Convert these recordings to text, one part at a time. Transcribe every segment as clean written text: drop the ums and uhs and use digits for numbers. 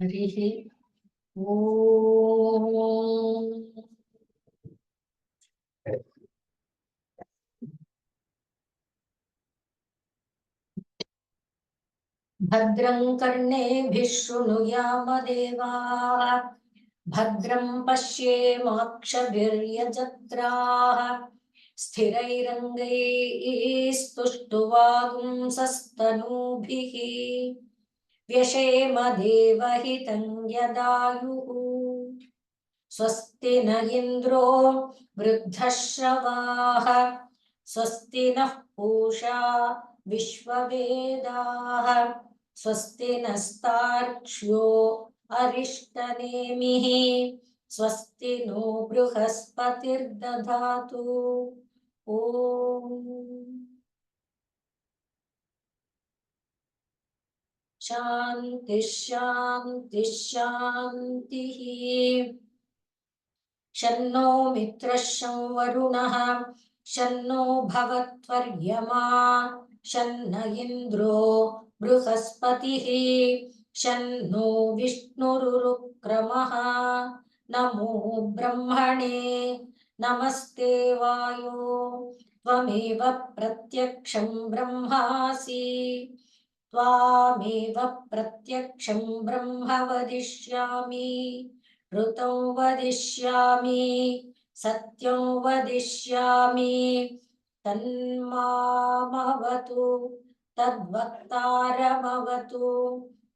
हरिः ओम्। भद्रं कर्णेभिः शृणुयाम देवाः, भद्रं पश्येमाक्षभिर्यजत्राः, स्थिरैरङ्गैस्तुष्टुवागुंसस्तनूभिः, व्यशेम देवहितं यदायुः। स्वस्ति न इन्द्रो वृद्धश्रवाः, स्वस्ति नः पूषा विश्ववेदाः, स्वस्ति नस्तार्क्ष्यो अरिष्टनेमिः, स्वस्ति नो बृहस्पतिर्दधातु। ओम् शान्ति शान्ति शान्तिः। शन्नो मित्रः शं वरुणः, शन्नो भवत्वर्यमा, शन्न इन्द्रो बृहस्पतिः, शन्नो विष्णुरुक्रमः। नमो ब्रह्मणे नमस्ते वायो, त्वमेव प्रत्यक्षं ब्रह्मासि, त्वामेव प्रत्यक्षं ब्रह्म वदिष्यामि, ऋतं वदिष्यामि, सत्यं वदिष्यामि, तन्मामवतु तद्वक्तारमवतु,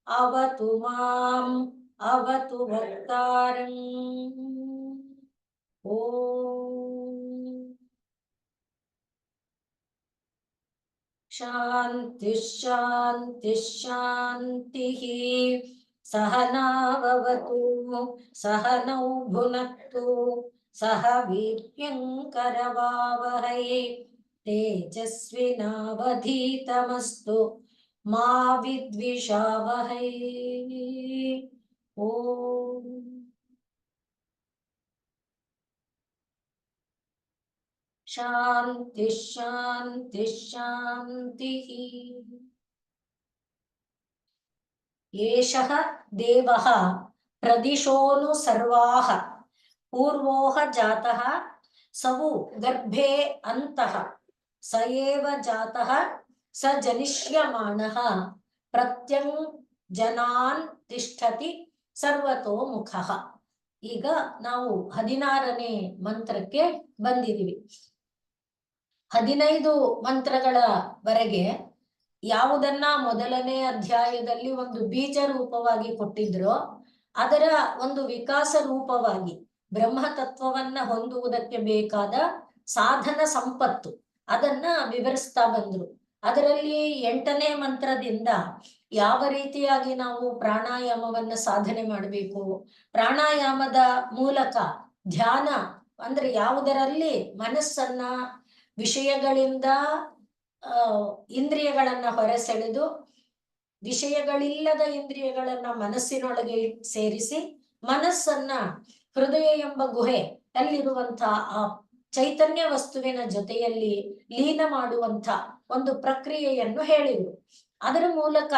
अवतु माम् अवतु वक्तारम्। ओम् शान्ति शान्ति शान्तिः। सहनाववतु सहनौ भुनक्तु, सह वीर्यङ्करवावहै, तेजस्विनावधीतमस्तु मा विद्विषावहै। ओम् शान्ति शान्ति शान्तिः। एषः देवः प्रदिशोनु सर्वाः, पूर्वोह जातः सवु गर्भे अन्तः, स एव जातः स जनिष्यमाणः, प्रत्यं जनान् तिष्ठति सर्वतोमुखः। ಈಗ ನಾವು 16ನೇ ಮಂತ್ರಕ್ಕೆ ಬಂದಿದ್ದೀವಿ. 15 ಮಂತ್ರಗಳವರೆಗೆ ಯಾವುದನ್ನ ಮೊದಲನೇ ಅಧ್ಯಾಯದಲ್ಲಿ ಒಂದು ಬೀಜ ರೂಪವಾಗಿ ಕೊಟ್ಟಿದ್ರೋ ಅದರ ಒಂದು ವಿಕಾಸ ರೂಪವಾಗಿ ಬ್ರಹ್ಮತತ್ವವನ್ನ ಹೊಂದುವುದಕ್ಕೆ ಬೇಕಾದ ಸಾಧನ ಸಂಪತ್ತು ಅದನ್ನ ವಿವರಿಸ್ತಾ ಬಂದ್ರು. ಅದರಲ್ಲಿ 8ನೇ ಮಂತ್ರದಿಂದ ಯಾವ ರೀತಿಯಾಗಿ ನಾವು ಪ್ರಾಣಾಯಾಮವನ್ನ ಸಾಧನೆ ಮಾಡಬೇಕು, ಪ್ರಾಣಾಯಾಮದ ಮೂಲಕ ಧ್ಯಾನ ಅಂದ್ರೆ ಯಾವುದರಲ್ಲಿ ಮನಸ್ಸನ್ನ ವಿಷಯಗಳಿಂದ ಇಂದ್ರಿಯಗಳನ್ನ ಹೊರಸೆಳೆದು ವಿಷಯಗಳಿಲ್ಲದ ಇಂದ್ರಿಯಗಳನ್ನ ಮನಸ್ಸಿನೊಳಗೆ ಸೇರಿಸಿ ಮನಸ್ಸನ್ನ ಹೃದಯ ಎಂಬ ಗುಹೆ ಅಲ್ಲಿರುವಂತಹ ಆ ಚೈತನ್ಯ ವಸ್ತುವಿನ ಜೊತೆಯಲ್ಲಿ ಲೀನ ಮಾಡುವಂತ ಒಂದು ಪ್ರಕ್ರಿಯೆಯನ್ನು ಹೇಳಿದ್ರು. ಅದರ ಮೂಲಕ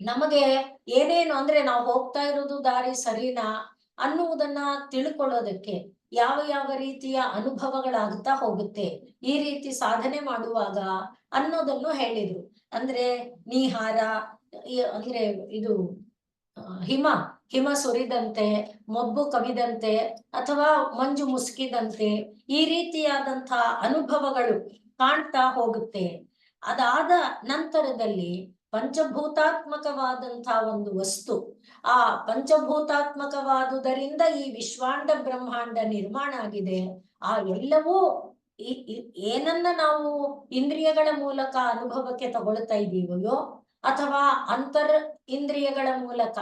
ನಮಗೆ ಏನೇನು ಅಂದ್ರೆ ನಾವು ಹೋಗ್ತಾ ಇರೋದು ದಾರಿ ಸರಿನಾ ಅನ್ನುವುದನ್ನ ತಿಳ್ಕೊಳ್ಳೋದಕ್ಕೆ ಯಾವ ಯಾವ ರೀತಿಯ ಅನುಭವಗಳಾಗುತ್ತಾ ಹೋಗುತ್ತೆ ಈ ರೀತಿ ಸಾಧನೆ ಮಾಡುವಾಗ ಅನ್ನೋದನ್ನು ಹೇಳಿದ್ರು. ಅಂದ್ರೆ ನೀಹಾರ ಅಂದ್ರೆ ಇದು ಹಿಮ ಸುರಿದಂತೆ, ಮೊಬ್ಬು ಕವಿದಂತೆ ಅಥವಾ ಮಂಜು ಮುಸುಕಿದಂತೆ ಈ ರೀತಿಯಾದಂತಹ ಅನುಭವಗಳು ಕಾಣ್ತಾ ಹೋಗುತ್ತೆ. ಅದಾದ ನಂತರದಲ್ಲಿ ಪಂಚಭೂತಾತ್ಮಕವಾದಂತಹ ಒಂದು ವಸ್ತು, ಆ ಪಂಚಭೂತಾತ್ಮಕವಾದುದರಿಂದ ಈ ವಿಶ್ವಾಂಡ ಬ್ರಹ್ಮಾಂಡ ನಿರ್ಮಾಣ ಆಗಿದೆ. ಆ ಎಲ್ಲವೂ ಏನನ್ನ ನಾವು ಇಂದ್ರಿಯಗಳ ಮೂಲಕ ಅನುಭವಕ್ಕೆ ತಗೊಳ್ತಾ ಇದ್ದೀವೋ ಅಥವಾ ಅಂತರ್ ಇಂದ್ರಿಯಗಳ ಮೂಲಕ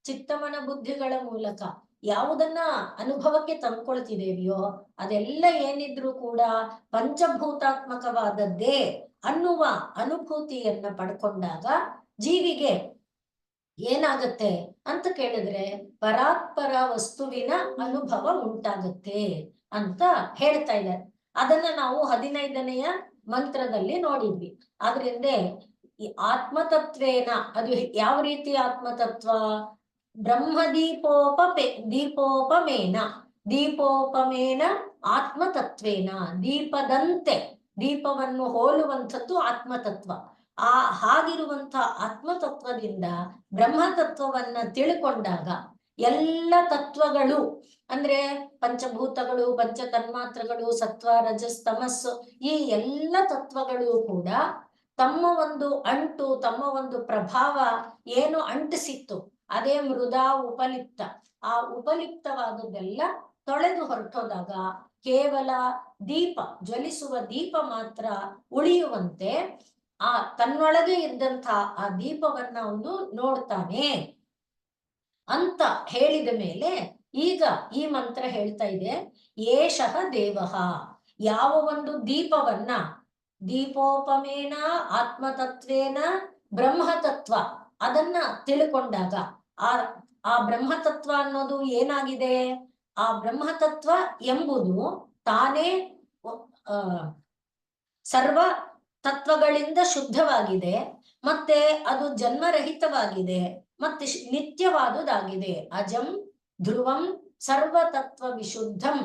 ಚಿತ್ತಮನ ಬುದ್ಧಿಗಳ ಮೂಲಕ ಯಾವುದನ್ನ ಅನುಭವಕ್ಕೆ ತಂದ್ಕೊಳ್ತಿದೇವಿಯೋ ಅದೆಲ್ಲ ಏನಿದ್ರು ಕೂಡ ಪಂಚಭೂತಾತ್ಮಕವಾದದ್ದೇ ಅನ್ನುವ ಅನುಭೂತಿಯನ್ನ ಪಡ್ಕೊಂಡಾಗ ಜೀವಿಗೆ ಏನಾಗತ್ತೆ ಅಂತ ಕೇಳಿದ್ರೆ ಪರಾತ್ಪರ ವಸ್ತುವಿನ ಅನುಭವ ಉಂಟಾಗುತ್ತೆ ಅಂತ ಹೇಳ್ತಾ ಇದ್ದಾರೆ. ಅದನ್ನ ನಾವು 15ನೆಯ ಮಂತ್ರದಲ್ಲಿ ನೋಡಿದ್ವಿ. ಆದ್ರಿಂದ ಈ ಆತ್ಮತತ್ವೇನ ಅದು ಯಾವ ರೀತಿ ಆತ್ಮತತ್ವ ದೀಪೋಪಮೇನ ದೀಪೋಪಮೇನ ಆತ್ಮತತ್ವೇನ, ದೀಪದಂತೆ, ದೀಪವನ್ನು ಹೋಲುವಂಥದ್ದು ಆತ್ಮತತ್ವ. ಹಾಗಿರುವಂತ ಆತ್ಮತತ್ವದಿಂದ ಬ್ರಹ್ಮತತ್ವವನ್ನ ತಿಳ್ಕೊಂಡಾಗ ಎಲ್ಲ ತತ್ವಗಳು ಅಂದ್ರೆ ಪಂಚಭೂತಗಳು, ಪಂಚ ತನ್ಮಾತ್ರಗಳು, ಸತ್ವ ರಜಸ್ ತಮಸ್ಸು, ಈ ಎಲ್ಲ ತತ್ವಗಳು ಕೂಡ ತಮ್ಮ ಒಂದು ಅಂಟು, ತಮ್ಮ ಒಂದು ಪ್ರಭಾವ ಏನು ಅಂಟಿಸಿತ್ತು ಅದೇ ಮೃದಾ ಉಪಲಿಪ್ತ. ಆ ಉಪಲಿಪ್ತವಾದದ್ದೆಲ್ಲ ತೊಳೆದು ಹೊರಟೋದಾಗ ಕೇವಲ ದೀಪ, ಜ್ವಲಿಸುವ ದೀಪ ಮಾತ್ರ ಉಳಿಯುವಂತೆ ಆ ತನ್ನೊಳಗೆ ಇದ್ದಂಥ ಆ ದೀಪವನ್ನ ಅವನು ನೋಡ್ತಾನೆ ಅಂತ ಹೇಳಿದ ಮೇಲೆ ಈಗ ಈ ಮಂತ್ರ ಹೇಳ್ತಾ ಇದೆ, ಏಷಃ ದೇವಃ. ಯಾವ ಒಂದು ದೀಪವನ್ನ ದೀಪೋಪಮೇನ ಆತ್ಮತತ್ವೇನ ಬ್ರಹ್ಮತತ್ವ ಅದನ್ನ ತಿಳ್ಕೊಂಡಾಗ ಆ ಬ್ರಹ್ಮತತ್ವ ಅನ್ನೋದು ಏನಾಗಿದೆ, ಆ ಬ್ರಹ್ಮತತ್ವ ಎಂಬುದು ತಾನೇ ಸರ್ವ ತತ್ವಗಳಿಂದ ಶುದ್ಧವಾಗಿದೆ, ಮತ್ತೆ ಅದು ಜನ್ಮರಹಿತವಾಗಿದೆ, ಮತ್ತೆ ನಿತ್ಯವಾದುದಾಗಿದೆ. ಅಜಂ ಧ್ರುವಂ ಸರ್ವತತ್ವ ವಿಶುದ್ಧಂ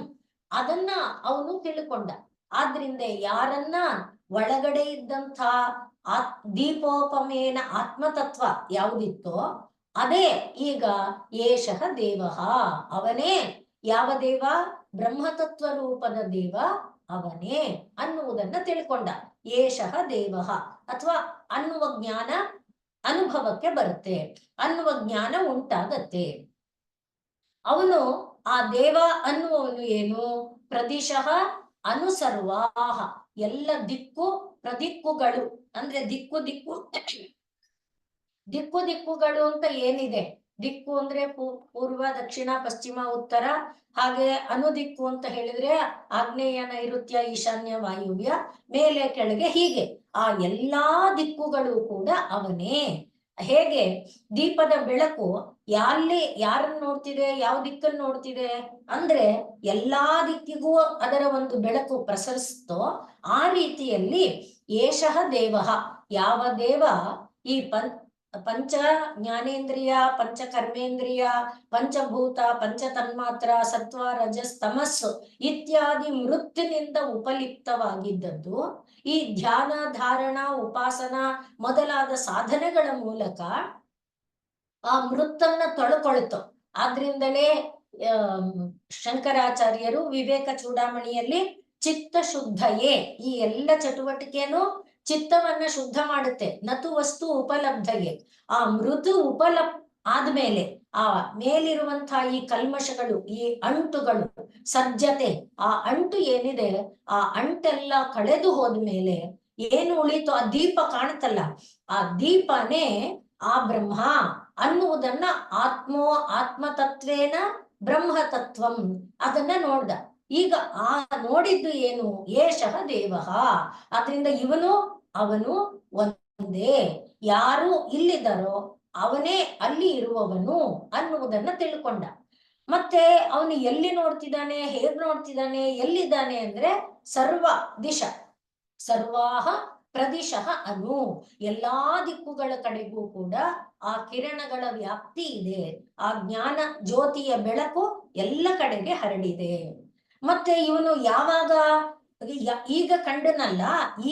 ಅದನ್ನ ಅವನು ತಿಳ್ಕೊಂಡ. ಆದ್ರಿಂದ ಯಾರನ್ನ ಒಳಗಡೆ ಇದ್ದಂಥ ದೀಪೋಪಮೇನ ಆತ್ಮತತ್ವ ಯಾವುದಿತ್ತೋ ಅದೇ ಈಗ ಏಷಃ ದೇವಃ, ಅವನೇ. ಯಾವ ದೇವ? ಬ್ರಹ್ಮತತ್ವ ರೂಪದ ದೇವ ಅವನೇ ಅನ್ನುವುದನ್ನ ತಿಳ್ಕೊಂಡ. ಏಷಃ ದೇವಃ ಅಥವಾ ಅನ್ನುವ ಜ್ಞಾನ ಅನುಭವಕ್ಕೆ ಬರುತ್ತೆ, ಅನ್ನುವ ಜ್ಞಾನ ಉಂಟಾಗತ್ತೆ. ಅವನು ಆ ದೇವ ಅನ್ನುವವನು ಏನು? ಪ್ರದಿಶಃ ಅನುಸರ್ವಾಹ, ಎಲ್ಲ ದಿಕ್ಕು ಪ್ರದಿಕ್ಕುಗಳು ಅಂದ್ರೆ ದಿಕ್ಕುಗಳು ಅಂತ ಏನಿದೆ, ದಿಕ್ಕು ಅಂದ್ರೆ ಪೂರ್ವ ದಕ್ಷಿಣ ಪಶ್ಚಿಮ ಉತ್ತರ, ಹಾಗೆ ಅನುದಿಕ್ಕು ಅಂತ ಹೇಳಿದ್ರೆ ಆಗ್ನೇಯ ನೈಋತ್ಯ ಈಶಾನ್ಯ ವಾಯುವ್ಯ ಮೇಲೆ ಕೆಳಗೆ, ಹೀಗೆ ಆ ಎಲ್ಲಾ ದಿಕ್ಕುಗಳು ಕೂಡ ಅವನೇ. ಹೇಗೆ ದೀಪದ ಬೆಳಕು ಯಾರನ್ನ ನೋಡ್ತಿದೆ, ಯಾವ ದಿಕ್ಕನ್ನು ನೋಡ್ತಿದೆ ಅಂದ್ರೆ ಎಲ್ಲಾ ದಿಕ್ಕಿಗೂ ಅದರ ಒಂದು ಬೆಳಕು ಪ್ರಸರಿಸ್ತೋ ಆ ರೀತಿಯಲ್ಲಿ ಏಷಃ ದೇವಃ, ಯಾವ ದೇವ ಈ ಪಂಚ ಜ್ಞಾನೇಂದ್ರಿಯ, ಪಂಚ ಕರ್ಮೇಂದ್ರಿಯ, ಪಂಚಭೂತ, ಪಂಚ ತನ್ಮಾತ್ರ, ಸತ್ವ ರಜಸ್ ತಮಸ್ಸು ಇತ್ಯಾದಿ ಮೃತ್ತಿನಿಂದ ಉಪಲಿಪ್ತವಾಗಿದ್ದದ್ದು ಈ ಧ್ಯಾನ, ಧಾರಣ, ಉಪಾಸನ ಮೊದಲಾದ ಸಾಧನೆಗಳ ಮೂಲಕ ಆ ಮೃತ್ತನ್ನ ತೊಳ್ಕೊಳ್ತು. ಆದ್ರಿಂದಲೇ ಶಂಕರಾಚಾರ್ಯರು ವಿವೇಕ ಚೂಡಾಮಣಿಯಲ್ಲಿ ಚಿತ್ತ ಶುದ್ಧಯೇ, ಈ ಎಲ್ಲ ಚಟುವಟಿಕೆಯನ್ನು ಚಿತ್ತವನ್ನ ಶುದ್ಧ ಮಾಡುತ್ತೆ. ನತು ವಸ್ತು ಉಪಲಬ್ಧಯೇ, ಆ ಮೃದು ಆದ್ಮೇಲೆ ಆ ಮೇಲಿರುವಂತಹ ಈ ಕಲ್ಮಶಗಳು, ಈ ಅಂಟುಗಳು, ಸಜ್ಜತೆ, ಆ ಅಂಟು ಏನಿದೆ ಆ ಅಂಟೆಲ್ಲ ಕಳೆದು ಹೋದ್ಮೇಲೆ ಏನು ಉಳಿತು? ಆ ದೀಪ ಕಾಣುತ್ತಲ್ಲ, ಆ ದೀಪನೇ ಆ ಬ್ರಹ್ಮ ಅನ್ನುವುದನ್ನ ಆತ್ಮತತ್ವೇನ ಬ್ರಹ್ಮತತ್ವಂ ಅದನ್ನ ನೋಡ್ದ. ಈಗ ಆ ನೋಡಿದ್ದು ಏನು? ಏಷಃ ದೇವಃ. ಅದರಿಂದ ಅವನು ಒಂದೇ, ಯಾರು ಇಲ್ಲಿದ್ದಾರೋ ಅವನೇ ಅಲ್ಲಿ ಇರುವವನು ಅನ್ನುವುದನ್ನ ತಿಳ್ಕೊಂಡ. ಮತ್ತೆ ಅವನು ಎಲ್ಲಿ ನೋಡ್ತಿದ್ದಾನೆ, ಹೇಗ್ ನೋಡ್ತಿದ್ದಾನೆ, ಎಲ್ಲಿದ್ದಾನೆ ಅಂದ್ರೆ ಸರ್ವ ದಿಶ ಸರ್ವಾಹ ಪ್ರದಿಶಃ ಅನು, ಎಲ್ಲಾ ದಿಕ್ಕುಗಳ ಕಡೆಗೂ ಕೂಡ ಆ ಕಿರಣಗಳ ವ್ಯಾಪ್ತಿ ಇದೆ. ಆ ಜ್ಞಾನ ಜ್ಯೋತಿಯ ಬೆಳಕು ಎಲ್ಲ ಕಡೆಗೆ ಹರಡಿದೆ. ಮತ್ತೆ ಇವನು ಯಾವಾಗ ಈಗ ಕಂಡನಲ್ಲ,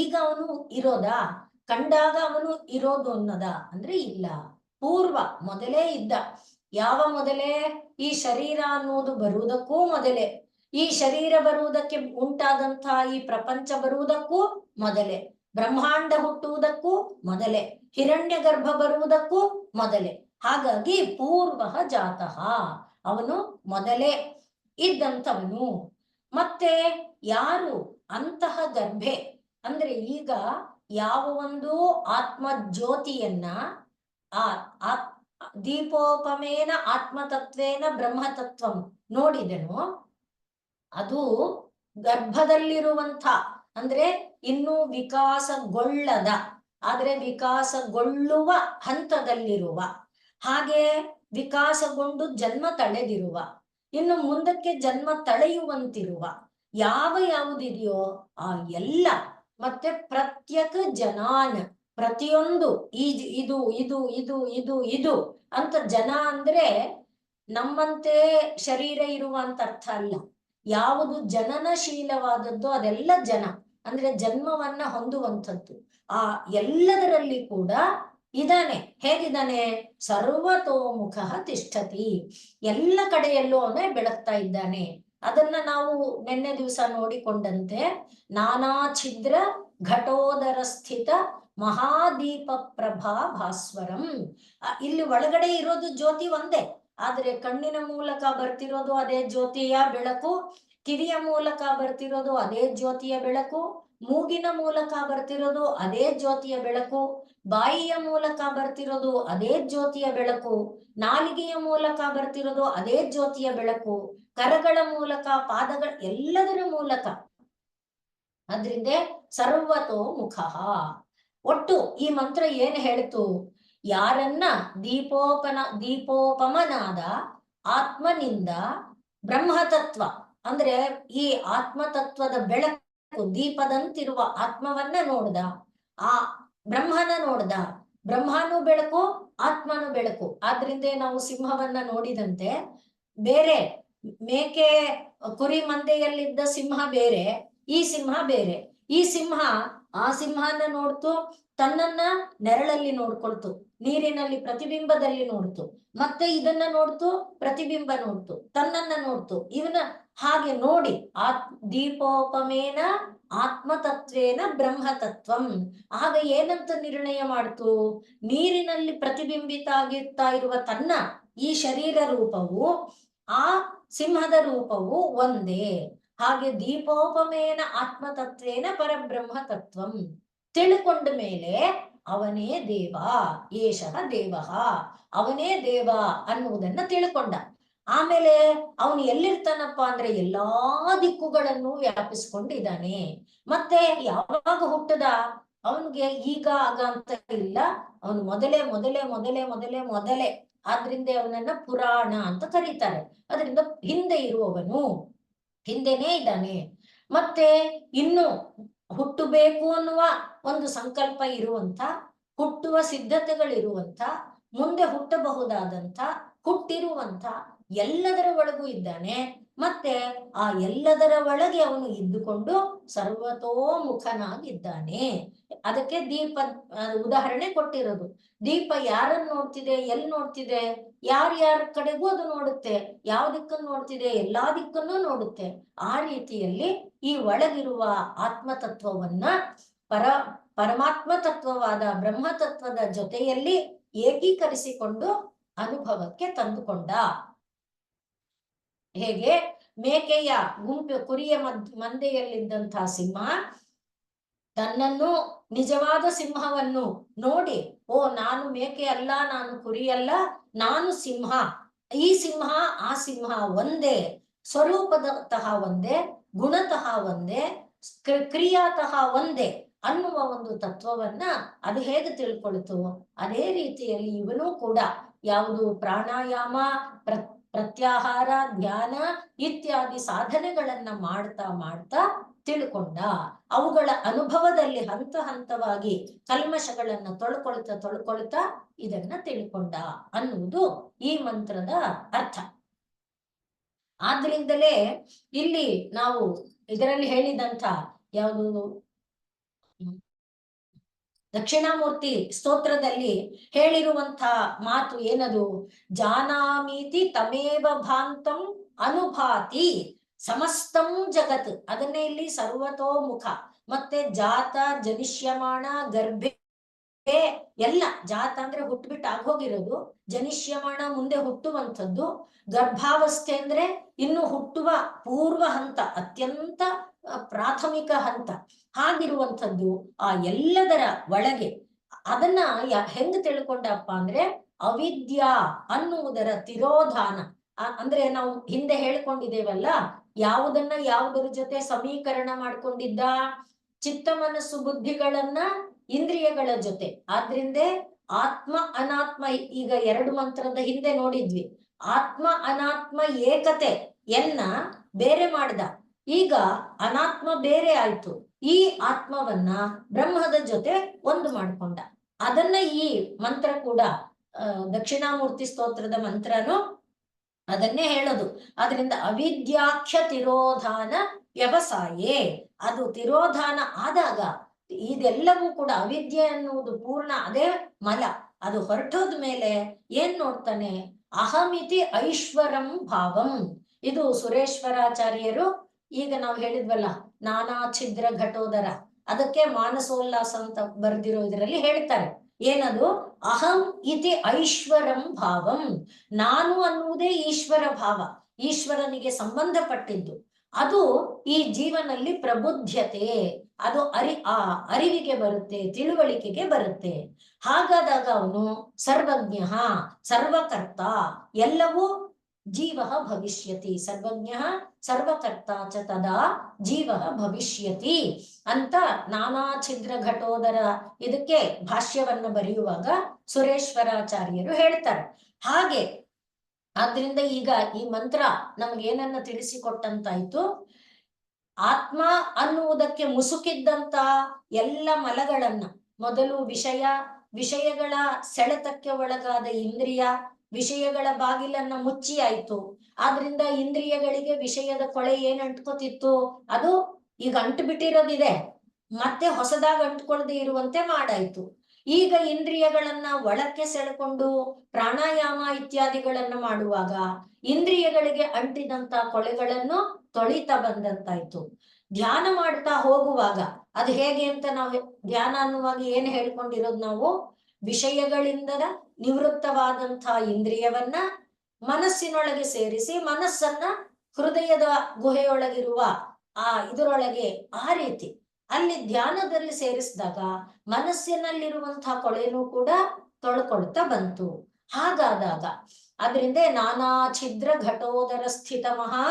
ಈಗ ಅವನು ಇರೋದಾ? ಕಂಡಾಗ ಅವನು ಇರೋದು ಅನ್ನೋದ ಅಂದ್ರೆ ಇಲ್ಲ, ಪೂರ್ವ ಮೊದಲೇ ಇದ್ದ. ಯಾವ ಮೊದಲೇ? ಈ ಶರೀರ ಅನ್ನೋದು ಬರುವುದಕ್ಕೂ ಮೊದಲೇ, ಈ ಶರೀರ ಬರುವುದಕ್ಕೆ ಉಂಟಾದಂತ ಈ ಪ್ರಪಂಚ ಬರುವುದಕ್ಕೂ ಮೊದಲೇ, ಬ್ರಹ್ಮಾಂಡ ಹುಟ್ಟುವುದಕ್ಕೂ ಮೊದಲೇ, ಹಿರಣ್ಯ ಗರ್ಭ ಬರುವುದಕ್ಕೂ ಮೊದಲೇ. ಹಾಗಾಗಿ ಪೂರ್ವ ಜಾತಃ, ಅವನು ಮೊದಲೇ ಇದ್ದಂಥವನು. ಮತ್ತೆ ಯಾರು ಅಂತಹ ಗರ್ಭೆ ಅಂದ್ರೆ ಈಗ ಯಾವ ಒಂದು ಆತ್ಮ ಜ್ಯೋತಿಯನ್ನ ಆ ದೀಪೋಪಮೇನ ಆತ್ಮತತ್ವೇನ ಬ್ರಹ್ಮತತ್ವಂ ನೋಡಿದನು, ಅದು ಗರ್ಭದಲ್ಲಿರುವಂಥ ಅಂದ್ರೆ ಇನ್ನೂ ವಿಕಾಸಗೊಳ್ಳದ, ಆದ್ರೆ ವಿಕಾಸಗೊಳ್ಳುವ ಹಂತದಲ್ಲಿರುವ, ಹಾಗೆ ವಿಕಾಸಗೊಂಡು ಜನ್ಮ ತಳೆದಿರುವ, ಇನ್ನು ಮುಂದಕ್ಕೆ ಜನ್ಮ ತಳೆಯುವಂತಿರುವ ಯಾವುದಿದೆಯೋ ಆ ಎಲ್ಲ, ಮತ್ತೆ ಪ್ರತ್ಯೇಕ ಜನಾನ್ ಪ್ರತಿಯೊಂದು ಇದು ಇದು ಇದು ಇದು ಇದು ಅಂತ ಜನ ಅಂದ್ರೆ ನಮ್ಮಂತೆ ಶರೀರ ಇರುವಂತ ಅರ್ಥ ಅಲ್ಲ. ಯಾವುದು ಜನನಶೀಲವಾದದ್ದು ಅದೆಲ್ಲ ಜನ ಅಂದ್ರೆ ಜನ್ಮವನ್ನ ಹೊಂದುವಂಥದ್ದು. ಆ ಎಲ್ಲದರಲ್ಲಿ ಕೂಡ ಇದಾನೆ. ಹೇಗಿದ್ದಾನೆ? ಸರ್ವತೋಮುಖ ತಿಷ್ಠತಿ, ಎಲ್ಲ ಕಡೆಯಲ್ಲೂ ಅವನೇ ಬೆಳಗ್ತಾ ಇದ್ದಾನೆ. ಅದನ್ನ ನಾವು ನಿನ್ನೆ ದಿವಸ ನೋಡಿಕೊಂಡಂತೆ ನಾನಾ ಛಿದ್ರ ಘಟೋದರ ಸ್ಥಿತ ಮಹಾದೀಪ ಪ್ರಭಾ ಭಾಸ್ವರಂ. ಇಲ್ಲಿ ಒಳಗಡೆ ಇರೋದು ಜ್ಯೋತಿ ಒಂದೇ, ಆದ್ರೆ ಕಣ್ಣಿನ ಮೂಲಕ ಬರ್ತಿರೋದು ಅದೇ ಜ್ಯೋತಿಯ ಬೆಳಕು, ಕಿವಿಯ ಮೂಲಕ ಬರ್ತಿರೋದು ಅದೇ ಜ್ಯೋತಿಯ ಬೆಳಕು, ಮೂಗಿನ ಮೂಲಕ ಬರ್ತಿರೋದು ಅದೇ ಜ್ಯೋತಿಯ ಬೆಳಕು, ಬಾಯಿಯ ಮೂಲಕ ಬರ್ತಿರೋದು ಅದೇ ಜ್ಯೋತಿಯ ಬೆಳಕು, ನಾಲಿಗೆಯ ಮೂಲಕ ಬರ್ತಿರೋದು ಅದೇ ಜ್ಯೋತಿಯ ಬೆಳಕು, ಕರಗಳ ಮೂಲಕ, ಪಾದಗಳ ಎಲ್ಲದರ ಮೂಲಕ. ಅದ್ರಿಂದ ಸರ್ವತೋ ಮುಖ. ಒಟ್ಟು ಈ ಮಂತ್ರ ಏನ್ ಹೇಳ್ತು? ಯಾರನ್ನ ದೀಪೋಪಮನಾದ ಆತ್ಮನಿಂದ ಬ್ರಹ್ಮತತ್ವ ಅಂದ್ರೆ ಈ ಆತ್ಮತತ್ವದ ಬೆಳಕು ದೀಪದಂತಿರುವ ಆತ್ಮವನ್ನ ನೋಡ್ದ, ಆ ಬ್ರಹ್ಮನ ನೋಡ್ದ. ಬ್ರಹ್ಮನೂ ಬೆಳಕು, ಆತ್ಮನು ಬೆಳಕು. ಆದ್ರಿಂದ ನಾವು ಸಿಂಹವನ್ನ ನೋಡಿದಂತೆ ಬೇರೆ ಮೇಕೆ ಕುರಿ ಮಂದೆಯಲ್ಲಿದ್ದ ಸಿಂಹ ಬೇರೆ, ಈ ಸಿಂಹ ಬೇರೆ. ಈ ಸಿಂಹ ಆ ಸಿಂಹನ ನೋಡ್ತು, ತನ್ನನ್ನ ನೆರಳಲ್ಲಿ ನೋಡ್ಕೊಳ್ತು, ನೀರಿನಲ್ಲಿ ಪ್ರತಿಬಿಂಬದಲ್ಲಿ ನೋಡ್ತು, ಮತ್ತೆ ಇದನ್ನ ನೋಡ್ತು, ಪ್ರತಿಬಿಂಬ ನೋಡ್ತು, ತನ್ನನ್ನ ನೋಡ್ತು, ಇವನ ಹಾಗೆ ನೋಡಿ ದೀಪೋಪಮೇನ ಆತ್ಮತತ್ವೇನ ಬ್ರಹ್ಮತತ್ವಂ. ಆಗ ಏನಂತ ನಿರ್ಣಯ ಮಾಡ್ತು? ನೀರಿನಲ್ಲಿ ಪ್ರತಿಬಿಂಬಿತ ಆಗಿರ್ತಾ ಇರುವ ತನ್ನ ಈ ಶರೀರ ರೂಪವು ಆ ಸಿಂಹದ ರೂಪವು ಒಂದೇ. ಹಾಗೆ ದೀಪೋಪಮೇನ ಆತ್ಮತತ್ವೇನ ಪರಬ್ರಹ್ಮ ತತ್ವಂ ತಿಳ್ಕೊಂಡ ಮೇಲೆ ಅವನೇ ದೇವ, ಏಷಃ ದೇವ, ಅವನೇ ದೇವ ಅನ್ನುವುದನ್ನ ತಿಳ್ಕೊಂಡ. ಆಮೇಲೆ ಅವನು ಎಲ್ಲಿರ್ತಾನಪ್ಪ ಅಂದ್ರೆ ಎಲ್ಲಾ ದಿಕ್ಕುಗಳನ್ನು ವ್ಯಾಪಿಸ್ಕೊಂಡಿದ್ದಾನೆ. ಮತ್ತೆ ಯಾವಾಗ ಹುಟ್ಟದ? ಅವನಿಗೆ ಈಗ ಆಗ ಅಂತ ಇಲ್ಲ, ಅವನು ಮೊದಲೇ ಮೊದಲೇ ಮೊದಲೇ ಮೊದಲೇ ಮೊದಲೇ. ಆದ್ರಿಂದ ಅವನನ್ನ ಪುರಾಣ ಅಂತ ಕರೀತಾರೆ. ಅದರಿಂದ ಹಿಂದೆ ಇರುವವನು, ಹಿಂದೆನೇ ಇದ್ದಾನೆ. ಮತ್ತೆ ಇನ್ನು ಹುಟ್ಟಬೇಕು ಅನ್ನುವ ಒಂದು ಸಂಕಲ್ಪ ಇರುವಂತ, ಹುಟ್ಟುವ ಸಿದ್ಧತೆಗಳಿರುವಂತ, ಮುಂದೆ ಹುಟ್ಟಬಹುದಾದಂತ, ಹುಟ್ಟಿರುವಂತ ಎಲ್ಲದರ ಒಳಗೂ ಇದ್ದಾನೆ. ಮತ್ತೆ ಆ ಎಲ್ಲದರ ಒಳಗೆ ಅವನು ಇದ್ದುಕೊಂಡು ಸರ್ವತೋಮುಖನಾಗಿದ್ದಾನೆ. ಅದಕ್ಕೆ ದೀಪ ಉದಾಹರಣೆ ಕೊಟ್ಟಿರೋದು. ದೀಪ ಯಾರನ್ನು ನೋಡ್ತಿದೆ, ಎಲ್ಲಿ ನೋಡ್ತಿದೆ? ಯಾರ್ಯಾರ ಕಡೆಗೂ ಅದು ನೋಡುತ್ತೆ. ಯಾವ ದಿಕ್ಕನ್ನು ನೋಡ್ತಿದೆ? ಎಲ್ಲಾ ದಿಕ್ಕನ್ನು ನೋಡುತ್ತೆ. ಆ ರೀತಿಯಲ್ಲಿ ಈ ಒಳಗಿರುವ ಆತ್ಮತತ್ವವನ್ನ ಪರಮಾತ್ಮ ತತ್ವವಾದ ಬ್ರಹ್ಮತತ್ವದ ಜೊತೆಯಲ್ಲಿ ಏಕೀಕರಿಸಿಕೊಂಡು ಅನುಭವಕ್ಕೆ ತಂದುಕೊಂಡ. ಹೇಗೆ ಮೇಕೆಯ ಕುರಿಯ ಮಂದೆಯಲ್ಲಿದ್ದಂತಹ ಸಿಂಹ ತನ್ನನ್ನು ನಿಜವಾದ ಸಿಂಹವನ್ನು ನೋಡಿ, ಓ ನಾನು ಮೇಕೆ ಅಲ್ಲ, ನಾನು ಕುರಿ ಅಲ್ಲ, ನಾನು ಸಿಂಹ, ಈ ಸಿಂಹ ಆ ಸಿಂಹ ಒಂದೇ, ಸ್ವರೂಪದತಃ ಒಂದೇ, ಗುಣತಃ ಒಂದೇ, ಕ್ರಿಯಾತಃ ಒಂದೇ ಅನ್ನುವ ಒಂದು ತತ್ವವನ್ನ ಅದು ಹೇಗೆ ತಿಳ್ಕೊಳ್ತು, ಅದೇ ರೀತಿಯಲ್ಲಿ ಇವನು ಕೂಡ ಯಾವುದು ಪ್ರಾಣಾಯಾಮ, ಪ್ರತ್ಯಾಹಾರ, ಧ್ಯಾನ ಇತ್ಯಾದಿ ಸಾಧನೆಗಳನ್ನ ಮಾಡ್ತಾ ಮಾಡ್ತಾ ತಿಳ್ಕೊಂಡ. ಅವುಗಳ ಅನುಭವದಲ್ಲಿ ಹಂತ ಹಂತವಾಗಿ ಕಲ್ಮಶಗಳನ್ನ ತೊಳ್ಕೊಳ್ತಾ ಇದನ್ನ ತಿಳ್ಕೊಂಡ ಅನ್ನುವುದು ಈ ಮಂತ್ರದ ಅರ್ಥ. ಆದ್ರಿಂದಲೇ ಇಲ್ಲಿ ನಾವು ಇದರಲ್ಲಿ ಹೇಳಿದಂತ ಯಾವುದು ದಕ್ಷಿಣಾಮೂರ್ತಿ ಸ್ತೋತ್ರದಲ್ಲಿ ಹೇಳಿರುವಂತ ಮಾತು ಏನದು? ಜಾನಾಮೀತಿ ತಮೇವ ಭಾಂತಂ ಅನುಭಾತಿ ಸಮಸ್ತಂ ಜಗತ್. ಅದನ್ನೇ ಇಲ್ಲಿ ಸರ್ವತೋಮುಖ ಮತ್ತೆ ಜಾತ, ಜನಿಷ್ಯಮಾಣ, ಗರ್ಭೆ ಎಲ್ಲ. ಜಾತ ಅಂದ್ರೆ ಹುಟ್ಟುಬಿಟ್ಟು ಆಗೋಗಿರೋದು, ಜನಿಷ್ಯಮಾಣ ಮುಂದೆ ಹುಟ್ಟುವಂಥದ್ದು, ಗರ್ಭಾವಸ್ಥೆ ಅಂದ್ರೆ ಇನ್ನು ಹುಟ್ಟುವ ಪೂರ್ವ ಹಂತ, ಅತ್ಯಂತ ಪ್ರಾಥಮಿಕ ಹಂತ. ಹಾಗಿರುವಂಥದ್ದು ಆ ಎಲ್ಲದರ ಒಳಗೆ. ಅದನ್ನ ಹೆಂಗ್ ತಿಳ್ಕೊಂಡಪ್ಪ ಅಂದ್ರೆ ಅವಿದ್ಯಾ ಅನ್ನುವುದರ ತಿರೋಧಾನ. ಅಂದ್ರೆ ನಾವು ಹಿಂದೆ ಹೇಳ್ಕೊಂಡಿದ್ದೇವಲ್ಲ, ಯಾವುದನ್ನ ಯಾವುದರ ಜೊತೆ ಸಮೀಕರಣ ಮಾಡ್ಕೊಂಡಿದ್ದ? ಚಿತ್ತ ಮನಸ್ಸು ಬುದ್ಧಿಗಳನ್ನ ಇಂದ್ರಿಯಗಳ ಜೊತೆ. ಆದ್ರಿಂದ ಆತ್ಮ ಅನಾತ್ಮ, ಈಗ 2 ಮಂತ್ರದ ಹಿಂದೆ ನೋಡಿದ್ವಿ, ಆತ್ಮ ಅನಾತ್ಮ ಏಕತೆ ಎನ್ನ ಬೇರೆ ಮಾಡ್ದ. ಈಗ ಅನಾತ್ಮ ಬೇರೆ ಆಯ್ತು, ಈ ಆತ್ಮವನ್ನ ಬ್ರಹ್ಮದ ಜೊತೆ ಒಂದು ಮಾಡ್ಕೊಂಡ. ಅದನ್ನ ಈ ಮಂತ್ರ ಕೂಡ ದಕ್ಷಿಣಾಮೂರ್ತಿ ಸ್ತೋತ್ರದ ಮಂತ್ರನು ಅದನ್ನೇ ಹೇಳೋದು. ಅದರಿಂದ ಅವಿದ್ಯಾಖ್ಯ ತಿರೋಧಾನ ವ್ಯವಸಾಯೇ, ಅದು ತಿರೋಧಾನ ಆದಾಗ ಇದೆಲ್ಲವೂ ಕೂಡ ಅವಿದ್ಯೆ ಅನ್ನುವುದು ಪೂರ್ಣ ಅದೇ ಮಲ, ಅದು ಹೊರಟೋದ ಮೇಲೆ ಏನ್ ನೋಡ್ತಾನೆ, ಅಹಮಿತಿ ಐಶ್ವರಂ ಭಾವಂ. ಇದು ಸುರೇಶ್ವರಾಚಾರ್ಯರು ಈಗ ನಾವು ಹೇಳಿದ್ವಲ್ಲ ನಾನಾ ಛಿದ್ರ ಘಟೋದರ, ಅದಕ್ಕೆ ಮಾನಸೋಲ್ಲಾಸ ಅಂತ ಬರ್ದಿರೋ ಇದರಲ್ಲಿ ಹೇಳ್ತಾರೆ. ಏನದು, ಅಹಂ ಇತಿ ಐಶ್ವರಂ ಭಾವಂ, ನಾನು ಅನ್ನುವುದೇ ಈಶ್ವರ ಭಾವ, ಈಶ್ವರನಿಗೆ ಸಂಬಂಧಪಟ್ಟಿದ್ದು. ಅದು ಈ ಜೀವನಲ್ಲಿ ಪ್ರಬುದ್ಧತೆ, ಅದು ಅರಿವಿಗೆ ಬರುತ್ತೆ, ತಿಳುವಳಿಕೆಗೆ ಬರುತ್ತೆ. ಹಾಗಾದಾಗ ಅವನು ಸರ್ವಜ್ಞ ಸರ್ವಕರ್ತ, ಎಲ್ಲವೂ ಜೀವ ಭವಿಷ್ಯತಿ, ಸರ್ವಜ್ಞ ಸರ್ವಕರ್ತ ಚ ತದಾ ಜೀವ ಭವಿಷ್ಯತಿ ಅಂತ ನಾನಾ ಛಿದ್ರ ಘಟೋದರ ಇದಕ್ಕೆ ಭಾಷ್ಯವನ್ನ ಬರೆಯುವಾಗ ಸುರೇಶ್ವರಾಚಾರ್ಯರು ಹೇಳ್ತಾರೆ. ಹಾಗೆ ಆದ್ರಿಂದ ಈಗ ಈ ಮಂತ್ರ ನಮ್ಗೇನನ್ನ ತಿಳಿಸಿಕೊಟ್ಟಂತಾಯ್ತು, ಆತ್ಮ ಅನ್ನುವುದಕ್ಕೆ ಮುಸುಕಿದ್ದಂತ ಎಲ್ಲ ಮಲಗಳನ್ನ, ಮೊದಲು ವಿಷಯಗಳ ಸೆಳೆತಕ್ಕೆ ಒಳಗಾದ ಇಂದ್ರಿಯ, ವಿಷಯಗಳ ಬಾಗಿಲನ್ನ ಮುಚ್ಚಿ ಆಯ್ತು. ಆದ್ರಿಂದ ಇಂದ್ರಿಯಗಳಿಗೆ ವಿಷಯದ ಕೊಳೆ ಏನ್ ಅಂಟ್ಕೋತಿತ್ತು, ಅದು ಈಗ ಅಂಟು ಬಿಟ್ಟಿರೋದಿದೆ, ಮತ್ತೆ ಹೊಸದಾಗಿ ಅಂಟ್ಕೊಳ್ದೆ ಇರುವಂತೆ ಮಾಡಾಯ್ತು. ಈಗ ಇಂದ್ರಿಯಗಳನ್ನ ಒಳಕ್ಕೆ ಸೆಳೆಕೊಂಡು ಪ್ರಾಣಾಯಾಮ ಇತ್ಯಾದಿಗಳನ್ನ ಮಾಡುವಾಗ ಇಂದ್ರಿಯಗಳಿಗೆ ಅಂಟಿದಂತ ಕೊಳೆಗಳನ್ನು ತೊಳಿತಾ ಬಂದಂತಾಯ್ತು. ಧ್ಯಾನ ಮಾಡ್ತಾ ಹೋಗುವಾಗ ಅದು ಹೇಗೆ ಅಂತ ನಾವು ಧ್ಯಾನ ಅನ್ನುವಾಗ ಏನ್ ಹೇಳ್ಕೊಂಡಿರೋದು, ನಾವು ವಿಷಯಗಳಿಂದ ನಿವೃತ್ತವಾದಂತಹ ಇಂದ್ರಿಯವನ್ನ ಮನಸ್ಸಿನೊಳಗೆ ಸೇರಿಸಿ ಮನಸ್ಸನ್ನ ಹೃದಯದ ಗುಹೆಯೊಳಗಿರುವ ಇದರೊಳಗೆ ಆ ರೀತಿ ಅಲ್ಲಿ ಧ್ಯಾನದಲ್ಲಿ ಸೇರಿಸಿದಾಗ ಮನಸ್ಸಿನಲ್ಲಿರುವಂತಹ ಕೊಳೆನೂ ಕೂಡ ತೊಳ್ಕೊಳ್ತಾ ಬಂತು. ಹಾಗಾದಾಗ ಅದರಿಂದ ನಾನಾ ಛಿದ್ರ ಘಟೋದರ ಸ್ಥಿತ ಮಹಾ